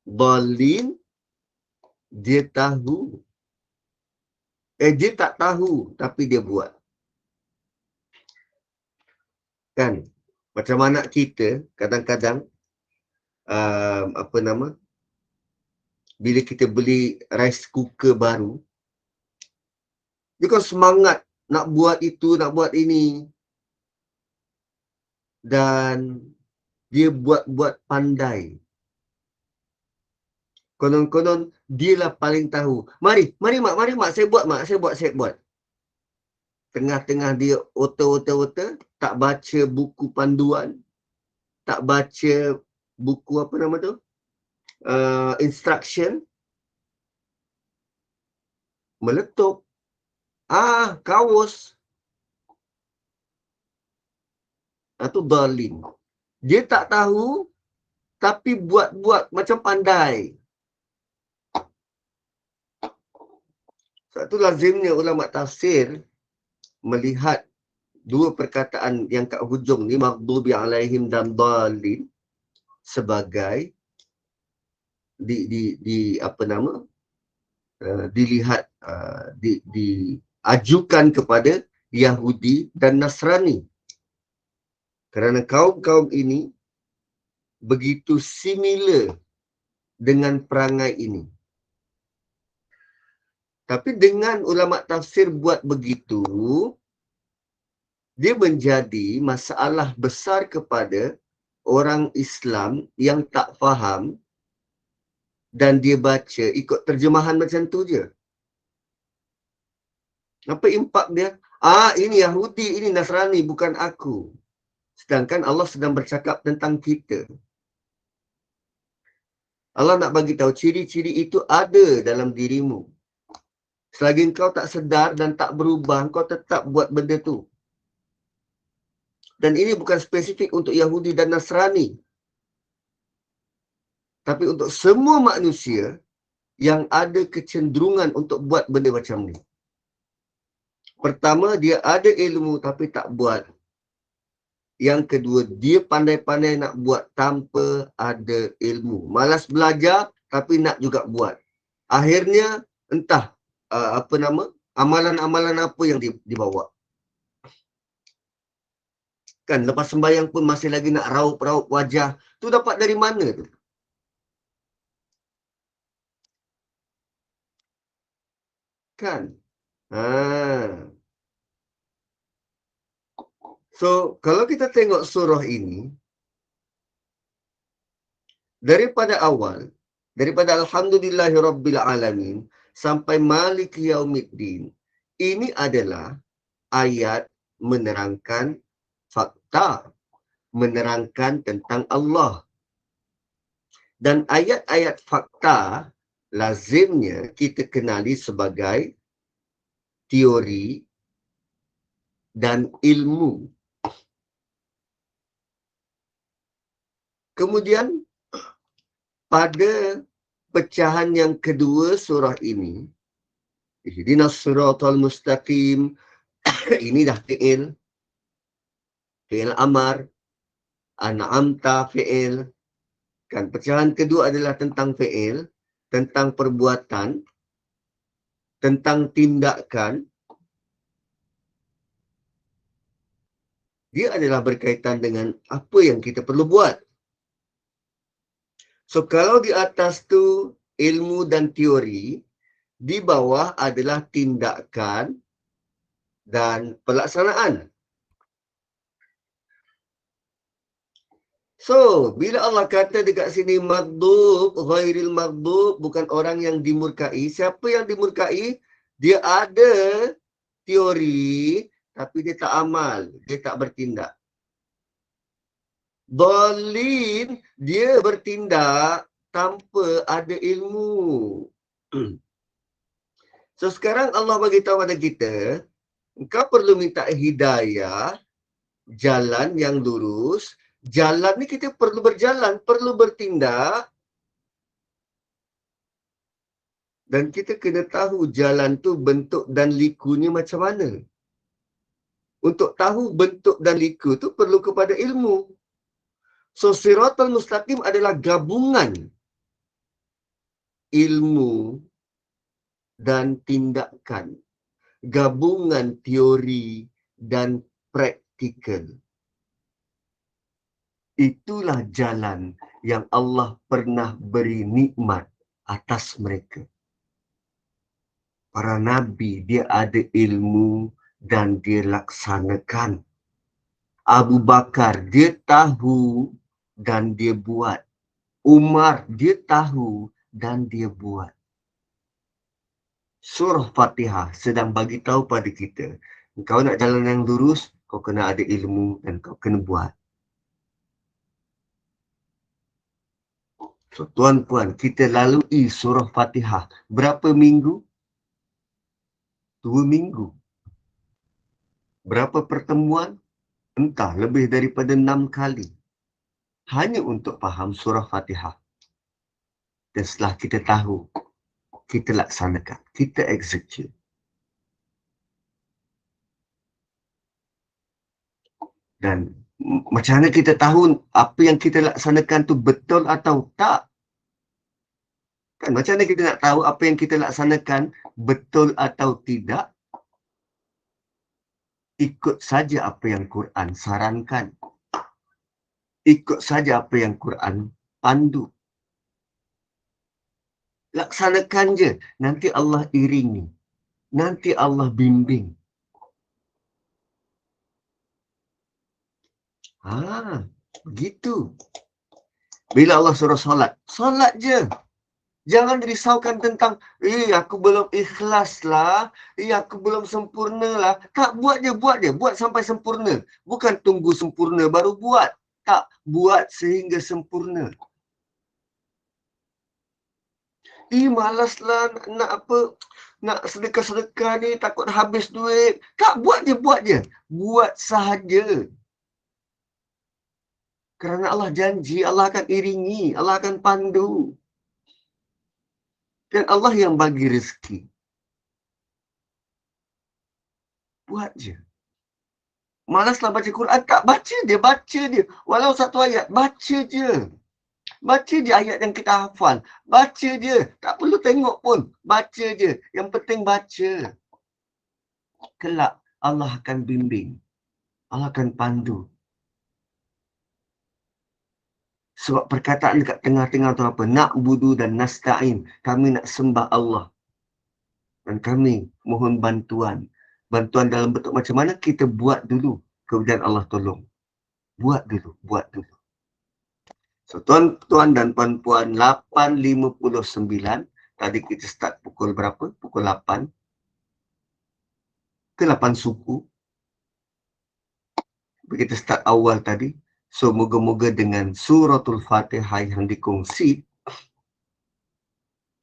Dhalin, dia tahu. Dia tak tahu tapi dia buat. Kan? Macam anak kita, kadang-kadang, bila kita beli rice cooker baru, dia kan semangat nak buat itu, nak buat ini. Dan dia buat-buat pandai. Konon-konon, dialah paling tahu. Mari mak, saya buat. Tengah-tengah dia otor, tak baca buku panduan, tak baca buku instruction, meletup. Kaos. Itu dhalin. Dia tak tahu, tapi buat-buat macam pandai. Sebab itu lazimnya ulama tafsir melihat dua perkataan yang kat hujung ni, maghdubi alaihim dan dhalin, sebagai dilihat, diajukan kepada Yahudi dan Nasrani. Kerana kaum-kaum ini begitu similar dengan perangai ini. Tapi dengan ulama tafsir buat begitu, dia menjadi masalah besar kepada orang Islam yang tak faham dan dia baca ikut terjemahan macam tu je. Apa impak dia? Ini Yahudi, ini Nasrani, bukan aku. Sedangkan Allah sedang bercakap tentang kita. Allah nak bagi tahu ciri-ciri itu ada dalam dirimu. Selagi kau tak sedar dan tak berubah, kau tetap buat benda tu. Dan ini bukan spesifik untuk Yahudi dan Nasrani. Tapi untuk semua manusia yang ada kecenderungan untuk buat benda macam ni. Pertama, dia ada ilmu tapi tak buat. Yang kedua, dia pandai-pandai nak buat tanpa ada ilmu. Malas belajar tapi nak juga buat. Akhirnya, entah amalan-amalan apa yang dibawa. Kan, lepas sembahyang pun masih lagi nak raup-raup wajah. Tu dapat dari mana tu? Kan? So, kalau kita tengok surah ini, daripada awal, daripada Alhamdulillahirrabbilalamin sampai Malik Yaumiddin, ini adalah ayat menerangkan fakta, menerangkan tentang Allah. Dan ayat-ayat fakta lazimnya kita kenali sebagai teori dan ilmu. Kemudian pada pecahan yang kedua surah ini, Ihdinas siratal mustaqim, ini dah fi'il amar, an'amta fi'il. Kan, pecahan kedua adalah tentang fi'il, tentang perbuatan, tentang tindakan. Dia adalah berkaitan dengan apa yang kita perlu buat. So, kalau di atas tu ilmu dan teori, di bawah adalah tindakan dan pelaksanaan. So, bila Allah kata dekat sini maghdub, ghairil maghdub, bukan orang yang dimurkai. Siapa yang dimurkai? Dia ada teori, tapi dia tak amal. Dia tak bertindak. Dhalin, dia bertindak tanpa ada ilmu. So, sekarang Allah bagi tahu pada kita, engkau perlu minta hidayah, jalan yang lurus. Jalan ni kita perlu berjalan, perlu bertindak. Dan kita kena tahu jalan tu bentuk dan likunya macam mana. Untuk tahu bentuk dan liku tu perlu kepada ilmu. So, siratal mustaqim adalah gabungan ilmu dan tindakan. Gabungan teori dan praktikal. Itulah jalan yang Allah pernah beri nikmat atas mereka. Para Nabi, dia ada ilmu dan dia laksanakan. Abu Bakar, dia tahu dan dia buat. Umar, dia tahu dan dia buat. Surah Fatihah sedang bagi tahu pada kita, kau nak jalan yang lurus, kau kena ada ilmu dan kau kena buat. So, tuan-puan, kita lalui surah Fatihah. Berapa minggu? 2 minggu. Berapa pertemuan? Entah, lebih daripada 6 kali. Hanya untuk faham surah Fatihah. Dan setelah kita tahu, kita laksanakan, kita execute. Dan macam mana kita tahu apa yang kita laksanakan tu betul atau tak? Kan, macam mana kita nak tahu apa yang kita laksanakan betul atau tidak? Ikut saja apa yang Quran sarankan. Ikut saja apa yang Quran pandu. Laksanakan je. Nanti Allah iringi. Nanti Allah bimbing. Begitu. Bila Allah suruh solat, solat je. Jangan risaukan tentang, aku belum ikhlas lah, aku belum sempurna lah. Tak, buat je. Buat sampai sempurna. Bukan tunggu sempurna baru buat. Tak, buat sehingga sempurna. Malas lah nak apa, nak sedekah-sedekah ni, takut habis duit. Tak, buat je. Buat sahaja. Kerana Allah janji, Allah akan iringi, Allah akan pandu. Dan Allah yang bagi rezeki. Buat je. Malaslah baca Quran, tak baca dia. Walau satu ayat, baca je. Baca je ayat yang kita hafal. Baca je. Tak perlu tengok pun. Baca je. Yang penting baca. Kelak Allah akan bimbing. Allah akan pandu. Sebab perkataan dekat tengah-tengah tu apa? Na'budu dan nasta'in. Kami nak sembah Allah. Dan kami mohon bantuan. Bantuan dalam bentuk macam mana? Kita buat dulu. Kemudian Allah tolong. Buat dulu. So, tuan-tuan dan puan-puan, 8.59. Tadi kita start pukul berapa? Pukul 8. Ke 8 suku. Kita start awal tadi. So, moga-moga dengan suratul Fatihah yang dikongsi,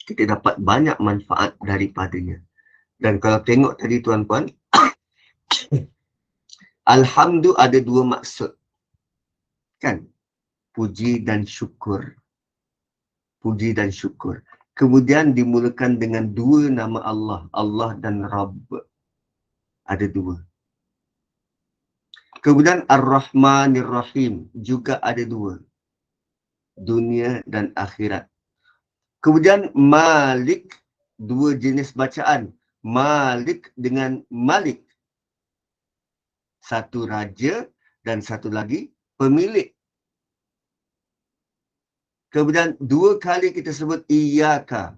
kita dapat banyak manfaat daripadanya. Dan kalau tengok tadi tuan-puan, Alhamdulillah ada dua maksud. Kan? Puji dan syukur. Puji dan syukur. Kemudian dimulakan dengan dua nama Allah. Allah dan Rabb. Ada dua. Kemudian Ar-Rahmanir Rahim. Juga ada dua. Dunia dan akhirat. Kemudian Malik. Dua jenis bacaan. Malik dengan Malik. Satu raja dan satu lagi pemilik. Kemudian dua kali kita sebut Iyaka.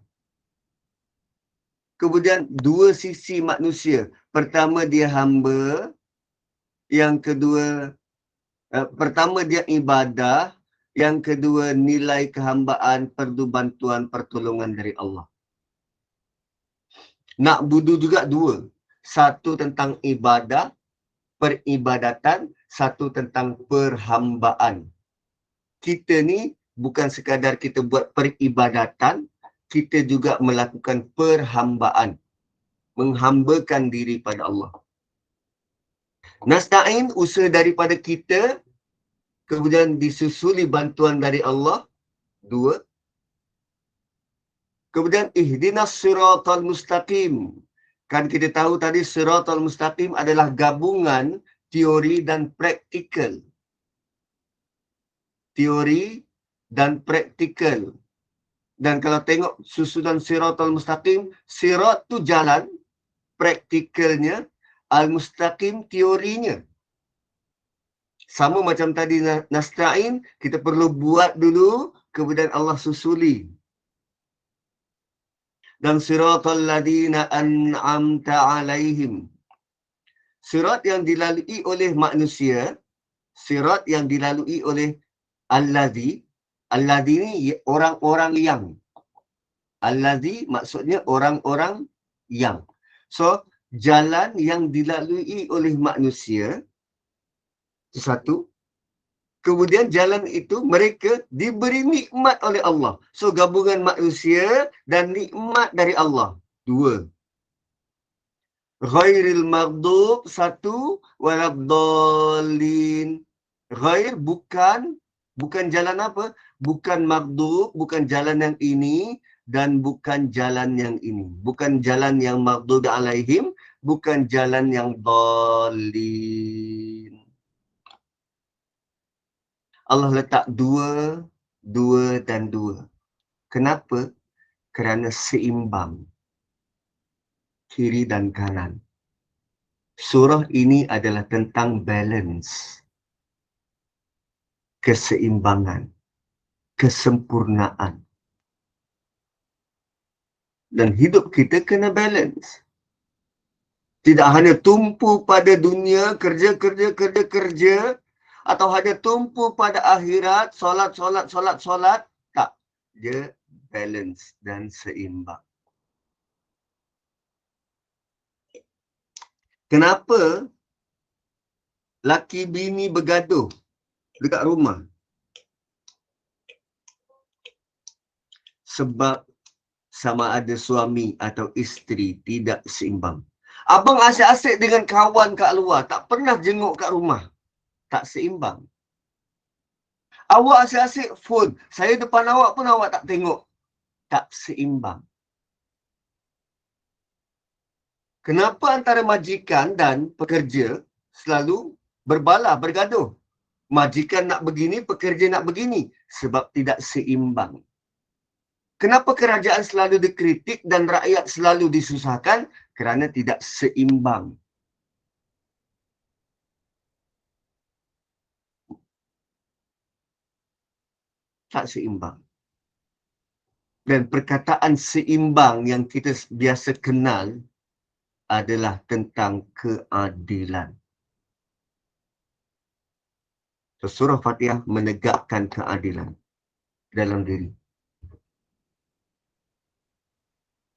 Kemudian dua sisi manusia. Pertama dia hamba. Yang kedua, pertama dia ibadah. Yang kedua nilai kehambaan, perlu bantuan pertolongan dari Allah. Nak budu juga dua. Satu tentang ibadah, peribadatan. Satu tentang perhambaan. Kita ni bukan sekadar kita buat peribadatan, kita juga melakukan perhambaan. Menghambakan diri pada Allah. Nasta'in, usaha daripada kita, kemudian disusuli bantuan dari Allah. Dua. Kemudian ihdinas siratal mustaqim. Kan kita tahu tadi siratal mustaqim adalah gabungan teori dan praktikal. Teori dan praktikal. Dan kalau tengok susunan siratal mustaqim, sirat tu jalan, praktikalnya, al-mustaqim teorinya. Sama macam tadi nasta'in, kita perlu buat dulu, kemudian Allah susuli. Dan siratal ladina an'amta alaihim. Sirat yang dilalui oleh manusia, sirat yang dilalui oleh alladhi. Alladhi ni orang-orang yang. Alladhi maksudnya orang-orang yang. So, jalan yang dilalui oleh manusia, satu. Kemudian jalan itu mereka diberi nikmat oleh Allah. So, gabungan manusia dan nikmat dari Allah. Dua. Ghairil maghdub, satu. Walabdallin. Ghair bukan jalan apa? Bukan maghdub, bukan jalan yang ini dan bukan jalan yang ini. Bukan jalan yang maghdub alaihim, bukan jalan yang dallin. Allah letak dua dan dua. Kenapa? Kerana seimbang. Kiri dan kanan. Surah ini adalah tentang balance. Keseimbangan. Kesempurnaan. Dan hidup kita kena balance. Tidak hanya tumpu pada dunia, kerja, atau hanya tumpu pada akhirat, solat. Tak. Dia balance dan seimbang. Kenapa laki bini bergaduh dekat rumah? Sebab sama ada suami atau isteri tidak seimbang. Abang asyik-asyik dengan kawan kat luar, tak pernah jenguk kat rumah. Tak seimbang. Awak asyik-asyik phone. Saya depan awak pun awak tak tengok. Tak seimbang. Kenapa antara majikan dan pekerja selalu berbalah, bergaduh? Majikan nak begini, pekerja nak begini. Sebab tidak seimbang. Kenapa kerajaan selalu dikritik dan rakyat selalu disusahkan? Kerana tidak seimbang. Tak seimbang. Dan perkataan seimbang yang kita biasa kenal adalah tentang keadilan. So, surah Fatihah menegakkan keadilan dalam diri.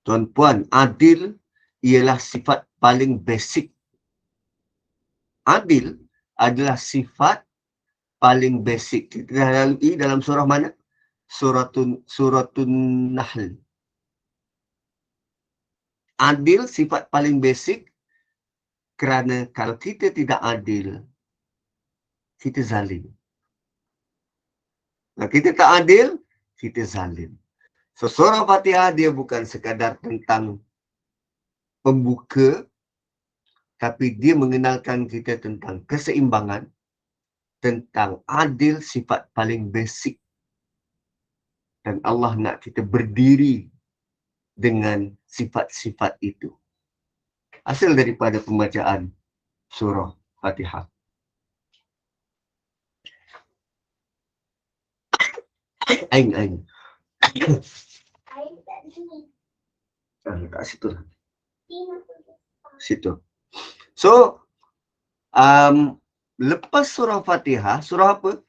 Tuan-puan, adil ialah sifat paling basic. Adil adalah sifat paling basic. Kita dah lalui dalam surah mana? Suratun Nahl. Adil sifat paling basic kerana kalau kita tidak adil, kita zalim. Kalau kita tak adil, kita zalim. So, surah Fatihah dia bukan sekadar tentang pembuka, tapi dia mengenalkan kita tentang keseimbangan, tentang adil sifat paling basic. Dan Allah nak kita berdiri dengan sifat-sifat itu. Hasil daripada pembacaan surah Fatihah. Aing. Kat situ lah. Situ. So, lepas surah Fatihah, surah apa?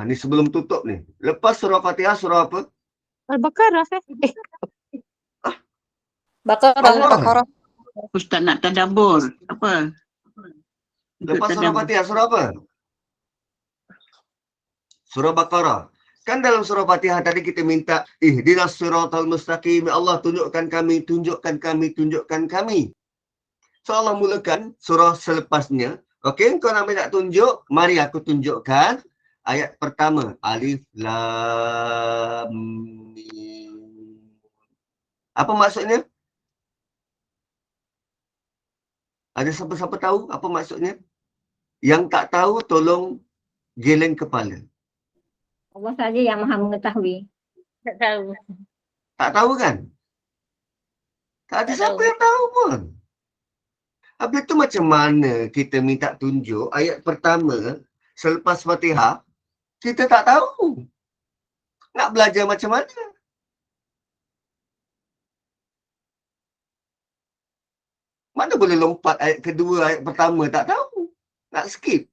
Ni sebelum tutup ni. Lepas surah Fatihah, surah apa? Al-Baqarah. Baqarah. Ustaz nak tadabbur. Apa? Lepas surah Fatihah, surah apa? Surah Baqarah. Kan dalam surah Fatihah tadi kita minta, ihdinas siratal mustaqim, ya Allah tunjukkan kami, tunjukkan kami, tunjukkan kami. So Allah mulakan surah selepasnya. Okey, kau nak minta tunjuk, mari aku tunjukkan. Ayat pertama, Alif Lam Mim. Apa maksudnya? Ada siapa-siapa tahu apa maksudnya? Yang tak tahu, tolong geleng kepala. Allah saja yang maha mengetahui. Tak tahu. Tak tahu kan? Tak ada Tak siapa tahu. yang tahu pun. Habis tu macam mana kita minta tunjuk ayat pertama selepas Fatihah, kita tak tahu. Nak belajar macam mana? Mana boleh lompat ayat kedua, ayat pertama tak tahu. Nak skip.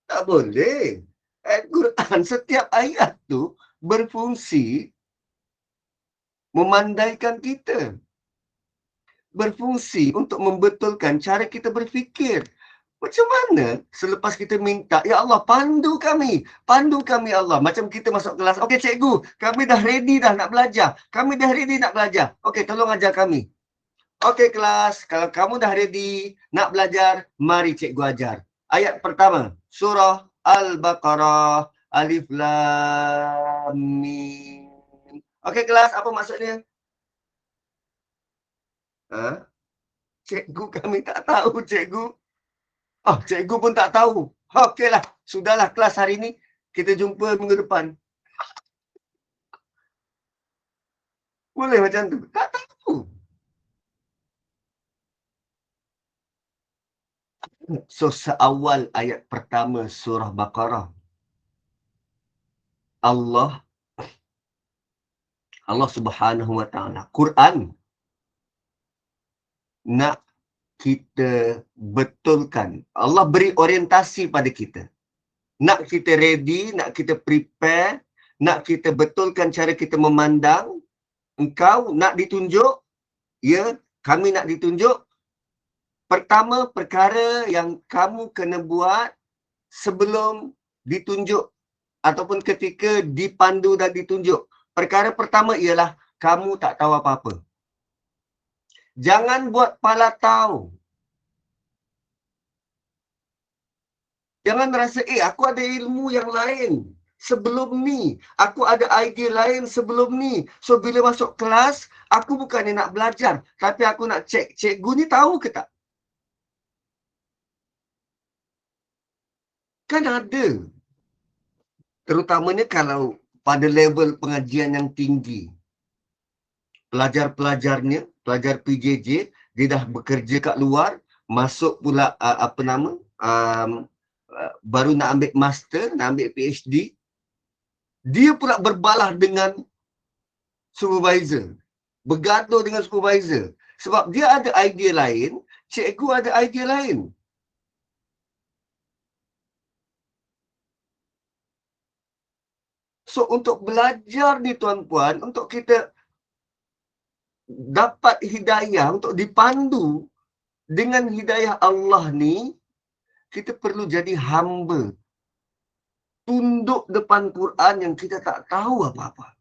Tak boleh. Ayat Quran, setiap ayat tu berfungsi memandaikan kita. Berfungsi untuk membetulkan cara kita berfikir. Macam mana selepas kita minta, ya Allah pandu kami ya Allah. Macam kita masuk kelas, okey cikgu, kami dah ready dah nak belajar. Kami dah ready nak belajar. Okey, tolong ajar kami. Okey kelas, kalau kamu dah ready nak belajar, mari cikgu ajar. Ayat pertama, surah Al-Baqarah, Alif Lam Mim. Okey kelas, apa maksudnya? Cikgu kami tak tahu cikgu. Cikgu pun tak tahu. Okeylah, sudahlah kelas hari ni. Kita jumpa minggu depan. Boleh macam tu? Tak tahu. So, seawal ayat pertama surah Baqarah, Allah Subhanahu Wa Taala, Quran nak kita betulkan. Allah beri orientasi pada kita. Nak kita ready, nak kita prepare, nak kita betulkan cara kita memandang. Engkau nak ditunjuk, ya, kami nak ditunjuk. Pertama, perkara yang kamu kena buat sebelum ditunjuk ataupun ketika dipandu dan ditunjuk. Perkara pertama ialah kamu tak tahu apa-apa. Jangan buat pala tahu. Jangan rasa, aku ada ilmu yang lain sebelum ni. Aku ada idea lain sebelum ni. So, bila masuk kelas, aku bukannya nak belajar. Tapi aku nak cek, cikgu ni tahu ke tak? Kan ada. Terutamanya kalau pada level pengajian yang tinggi. Pelajar-pelajarnya, pelajar PJJ, dia dah bekerja kat luar, masuk pula baru nak ambil master, nak ambil PhD, dia pula berbalah dengan supervisor, bergaduh dengan supervisor. Sebab dia ada idea lain, cikgu ada idea lain. So, untuk belajar ni tuan-puan, untuk kita dapat hidayah, untuk dipandu dengan hidayah Allah ni, kita perlu jadi hamba. Tunduk depan Quran yang kita tak tahu apa-apa.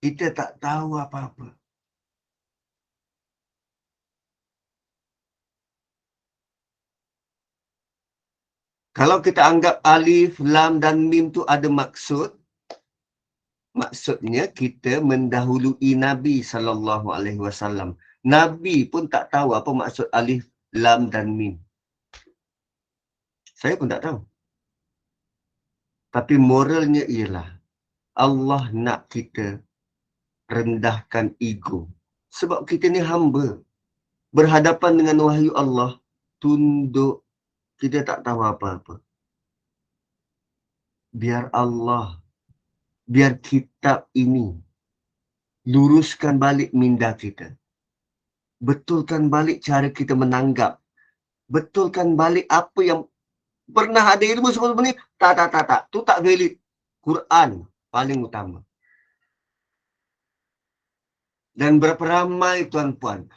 Kita tak tahu apa-apa. Kalau kita anggap alif, lam dan mim tu ada maksud, maksudnya kita mendahului Nabi SAW. Nabi pun tak tahu apa maksud alif, lam dan mim. Saya pun tak tahu. Tapi moralnya ialah Allah nak kita rendahkan ego. Sebab kita ni hamba. Berhadapan dengan wahyu Allah, tunduk. Kita tak tahu apa-apa. Biar Allah, biar kitab ini luruskan balik minda kita. Betulkan balik cara kita menanggap. Betulkan balik apa yang pernah ada ilmu sebelum ni. Tak. Tu tak valid. Quran paling utama. Dan berapa ramai tuan-puan,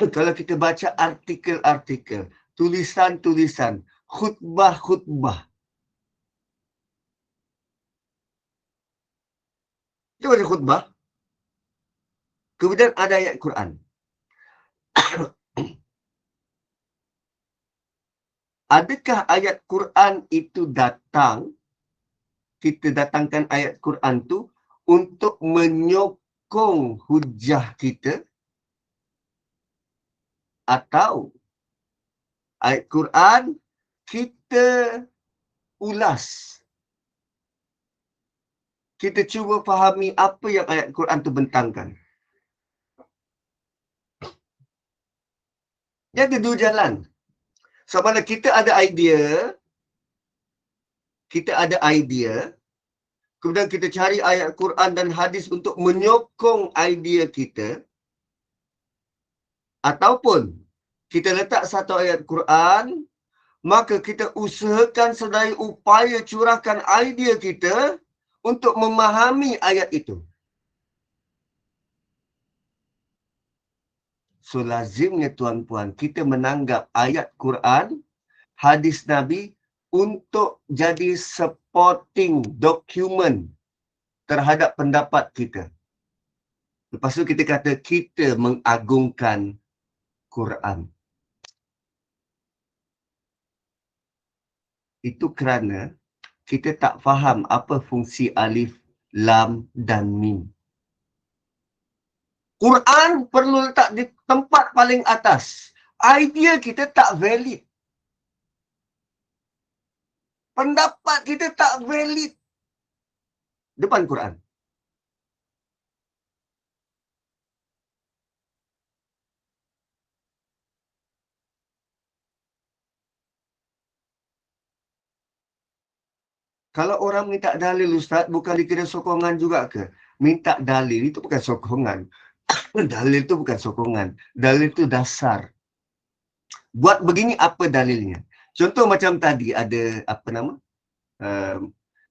kalau kita baca artikel-artikel, tulisan-tulisan, khutbah-khutbah. Kita baca khutbah, kemudian ada ayat Quran. Adakah ayat Quran itu datang, kita datangkan ayat Quran tu untuk menyokong hujah kita, atau ayat Quran kita ulas, kita cuba fahami apa yang ayat Quran tu bentangkan. Dia ada dua jalan. Sama ada kita ada idea, kemudian kita cari ayat Quran dan hadis untuk menyokong idea kita, ataupun kita letak satu ayat Quran, maka kita usahakan sedaya upaya curahkan idea kita untuk memahami ayat itu. So, lazimnya tuan-puan, kita menanggap ayat Quran, hadis Nabi untuk jadi supporting document terhadap pendapat kita. Lepas tu kita kata kita mengagungkan Quran. Itu kerana kita tak faham apa fungsi alif, lam dan mim. Quran perlu letak di tempat paling atas. Idea kita tak valid. Pendapat kita tak valid depan Quran. Kalau orang minta dalil, Ustaz, bukan dikira sokongan juga ke? Minta dalil itu bukan sokongan. Dalil itu bukan sokongan. Dalil itu dasar. Buat begini apa dalilnya? Contoh macam tadi ada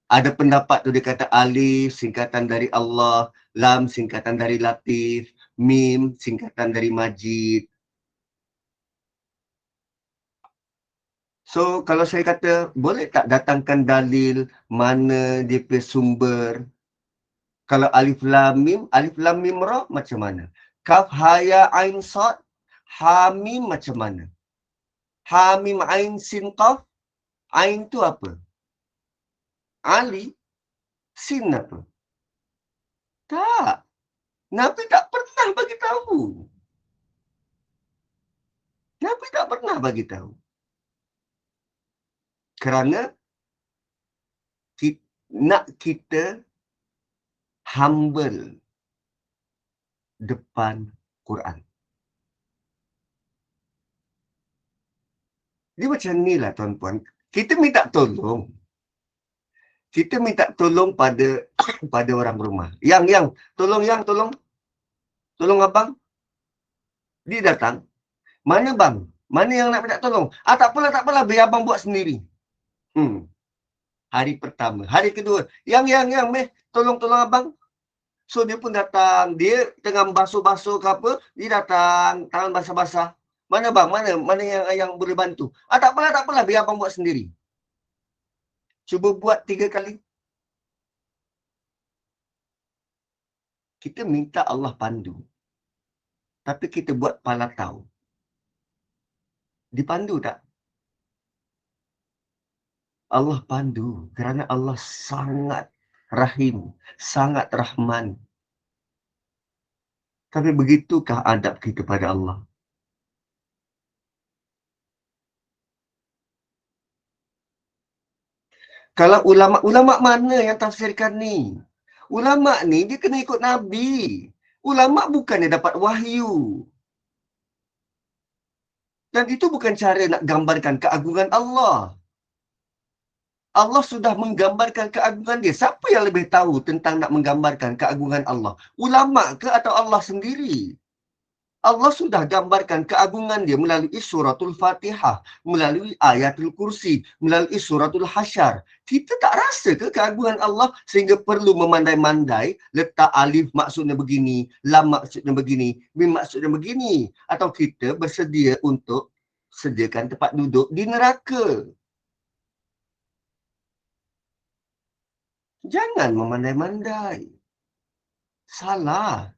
ada pendapat tu dia kata alif singkatan dari Allah, lam singkatan dari Latif, mim singkatan dari Majid. So, kalau saya kata, boleh tak datangkan dalil mana dia punya sumber? Kalau alif lam mim ra macam mana? Kaf ha ya ain sad, ha mim macam mana? Ha mim ain sin qaf, ain tu apa? Ali, sin apa? Tak. Nabi tak pernah bagi tahu. Nabi tak pernah bagi tahu. Kerana nak kita humble depan Quran. Dia macam ni lah tuan-puan. Kita minta tolong. Kita minta tolong pada orang rumah. Yang, tolong. Tolong abang. Dia datang. Mana bang? Mana yang nak minta tolong? Tak apalah. Biar abang buat sendiri. Hari pertama. Hari kedua. Yang, meh. Tolong abang. So, dia pun datang. Dia tengah basuh-basuh ke apa. Dia datang. Tangan basah-basah. Mana bang? Mana yang boleh bantu? Tak apalah. Biar abang buat sendiri. Cuba buat 3 kali. Kita minta Allah pandu. Tapi kita buat pala tahu. Dipandu tak? Allah pandu. Kerana Allah sangat rahim. Sangat rahman. Tapi begitukah adab kita pada Allah? Kalau ulama mana yang tafsirkan ni? Ulama ni dia kena ikut Nabi. Ulama bukannya dapat wahyu. Dan itu bukan cara nak gambarkan keagungan Allah. Allah sudah menggambarkan keagungan dia. Siapa yang lebih tahu tentang nak menggambarkan keagungan Allah? Ulama ke atau Allah sendiri? Allah sudah gambarkan keagungan dia melalui suratul Fatihah, melalui ayatul kursi, melalui suratul Hasyar. Kita tak rasa ke keagungan Allah sehingga perlu memandai-mandai, letak alif maksudnya begini, lam maksudnya begini, mim maksudnya begini. Atau kita bersedia untuk sediakan tempat duduk di neraka. Jangan memandai-mandai. Salah.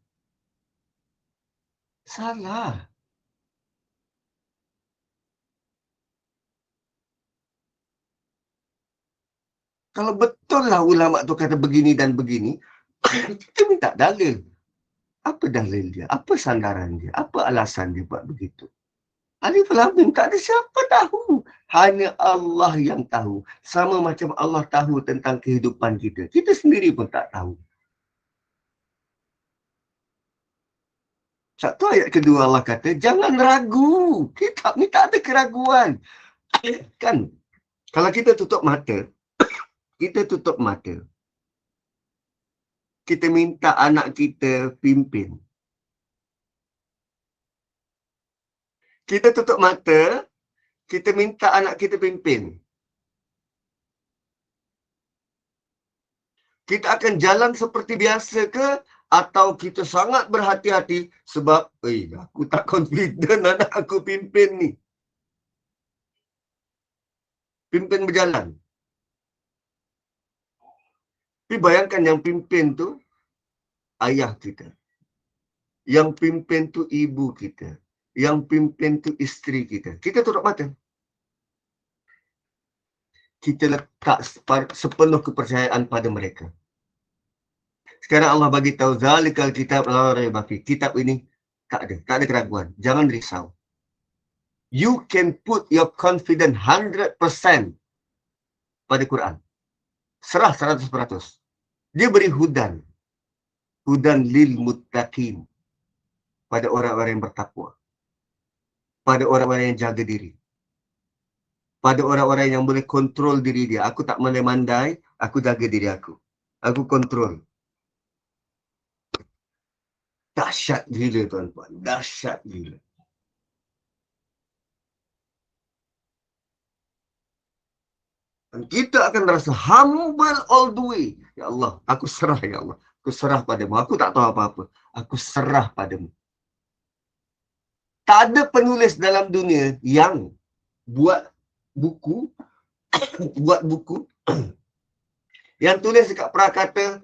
Kalau betul lah ulama tu kata begini dan begini, kita minta dalil. Apa dalil dia? Apa sandaran dia? Apa alasan dia buat begitu? Alif lam mim, tak ada siapa tahu. Hanya Allah yang tahu. Sama macam Allah tahu tentang kehidupan kita. Kita sendiri pun tak tahu. Satu ayat kedua Allah kata, jangan ragu. Kitab ni tak ada keraguan. Kan? Kalau kita tutup mata, kita minta anak kita pimpin. Kita tutup mata, kita minta anak kita pimpin. Kita akan jalan seperti biasa ke? Atau kita sangat berhati-hati sebab aku tak confident anak aku pimpin ni. Pimpin berjalan. Tapi bayangkan yang pimpin tu ayah kita. Yang pimpin tu ibu kita. Yang pimpin tu isteri kita. Kita tutup mata. Kita letak sepenuh kepercayaan pada mereka. Sekarang Allah bagi tahu zalikal kitab la raiba fi. Kitab ini tak ada keraguan. Jangan risau. You can put your confidence 100% pada Quran. Serah 100%. Dia beri hudan. Hudan lil muttaqin. Pada orang-orang yang bertakwa. Pada orang-orang yang jaga diri. Pada orang-orang yang boleh kontrol diri dia. Aku tak mandai-mandai, aku jaga diri aku. Aku kontrol. Dahsyat gila tuan-tuan. Dahsyat gila. Dan kita akan rasa humble all the way. Ya Allah, aku serah ya Allah. Aku serah padamu. Aku tak tahu apa-apa. Aku serah padamu. Tak ada penulis dalam dunia yang buat buku yang tulis dekat prakata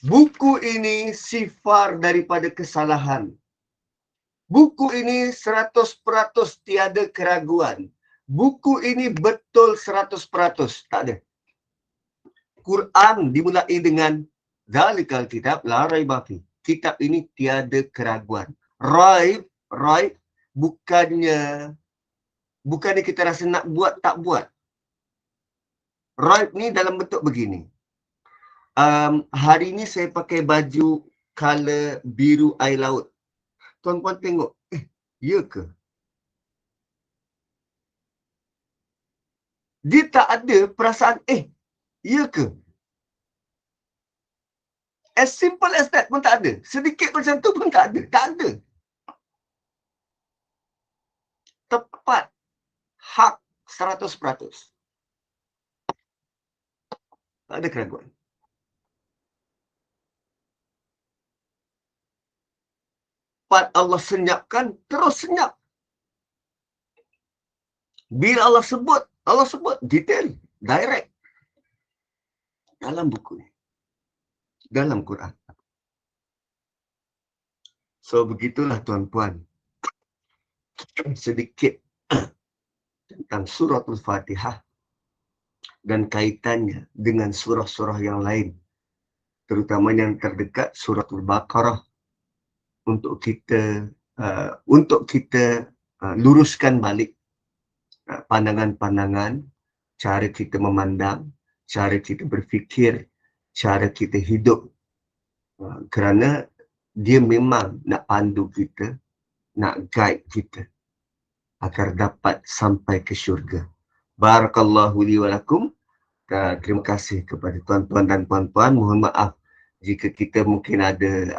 Buku ini sifar daripada kesalahan. Buku ini 100% tiada keraguan. Buku ini betul 100%. Tak ada. Quran dimulai dengan Zalikal kitab la raiba fi. Kitab ini tiada keraguan. Raib bukannya kita rasa nak buat tak buat. Raib ni dalam bentuk begini. Hari ni saya pakai baju color biru air laut. Tuan-puan tengok, ya ke? Dia tak ada perasaan, ya ke? As simple as that pun tak ada. Sedikit macam tu pun tak ada. Tak ada. Tepat. Hak 100%. Tak ada keraguan. Part Allah senyapkan, terus senyap. Bila Allah sebut detail, direct. Dalam buku ni. Dalam Quran. So, begitulah tuan-puan. Sedikit tentang suratul Fatihah dan kaitannya dengan surah-surah yang lain. Terutama yang terdekat suratul Baqarah. Untuk kita luruskan balik pandangan-pandangan, cara kita memandang, cara kita berfikir, cara kita hidup. Kerana dia memang nak pandu kita, nak guide kita agar dapat sampai ke syurga. Barakallahu li wa lakum. Terima kasih kepada tuan-tuan dan puan-puan. Mohon maaf jika kita mungkin ada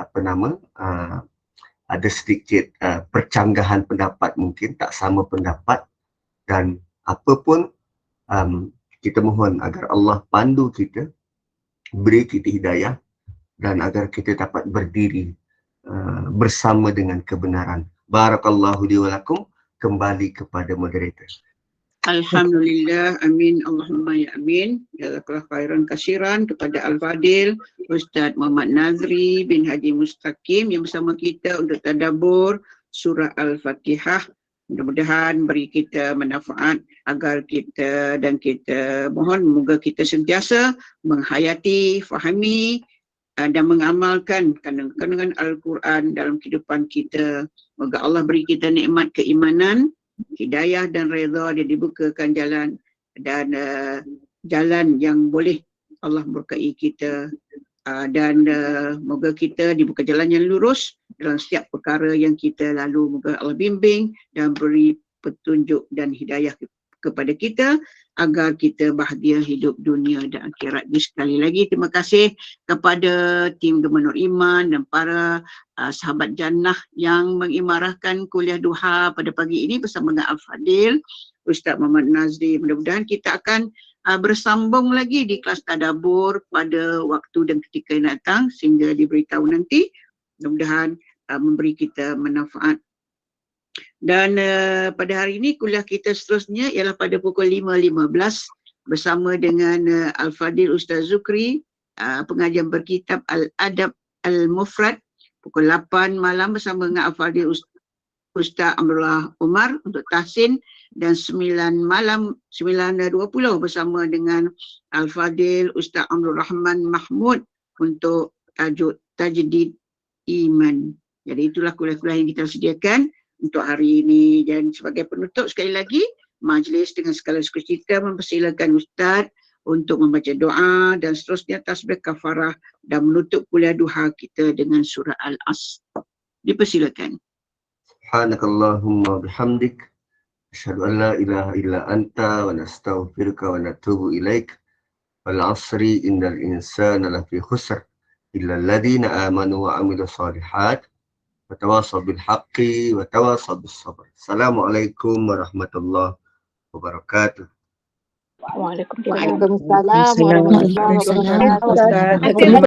ada sedikit percanggahan pendapat, mungkin tak sama pendapat, dan apapun kita mohon agar Allah pandu kita, beri kita hidayah, dan agar kita dapat berdiri bersama dengan kebenaran. Barakallahu li wa lakum. Kembali kepada moderator. Alhamdulillah, amin, Allahumma ya amin. Jazakallah khairan kasiran kepada Al-Fadil Ustaz Muhammad Nazri bin Haji Mustaqim yang bersama kita untuk tadabbur surah Al-Fatihah. Mudah-mudahan beri kita manfaat agar kita mohon moga kita sentiasa menghayati, fahami dan mengamalkan kandungan Al-Quran dalam kehidupan kita. Moga Allah beri kita nikmat keimanan, hidayah dan redha, dia dibukakan jalan dan jalan yang boleh Allah berkahi kita, dan moga kita dibuka jalan yang lurus dalam setiap perkara yang kita lalu. Moga Allah bimbing dan beri petunjuk dan hidayah kepada kita agar kita bahagia hidup dunia dan akhirat. Jadi sekali lagi terima kasih kepada tim Gemah Nur Iman dan para sahabat jannah yang mengimarahkan kuliah duha pada pagi ini bersama dengan Al-Fadil Ustaz Muhammad Nazri. Mudah-mudahan kita akan bersambung lagi di kelas tadabbur pada waktu dan ketika yang datang sehingga diberitahu nanti. Mudah-mudahan memberi kita manfaat. Dan pada hari ini kuliah kita seterusnya ialah pada pukul 5.15 bersama dengan Al-Fadil Ustaz Zukri, pengajian berkitab Al-Adab Al-Mufrad, pukul 8 malam bersama dengan Al-Fadil Ustaz Amrullah Umar untuk tahsin, dan 9 malam 9.20 bersama dengan Al-Fadil Ustaz Amrul Rahman Mahmud untuk tajuk Tajdid Iman. Jadi itulah kuliah-kuliah yang kita sediakan untuk hari ini. Dan sebagai penutup sekali lagi, majlis dengan segala sukacita mempersilakan Ustaz untuk membaca doa dan seterusnya tasbih kafarah dan menutup kuliah duha kita dengan surah Al-Asr. Dipersilakan. Subhanakallahumma bihamdik. Asyhadu an la ilaha illa anta wa nastaghfiruka wa natubu ilaik. Wal asri innal insana lafi khusr illa alladhina amanu wa amilus solihat. Watawasaw bil haqqi watawasaw bis sabr. Assalamualaikum warahmatullahi wabarakatuh. Waalaikumsalam warahmatullahi wabarakatuh.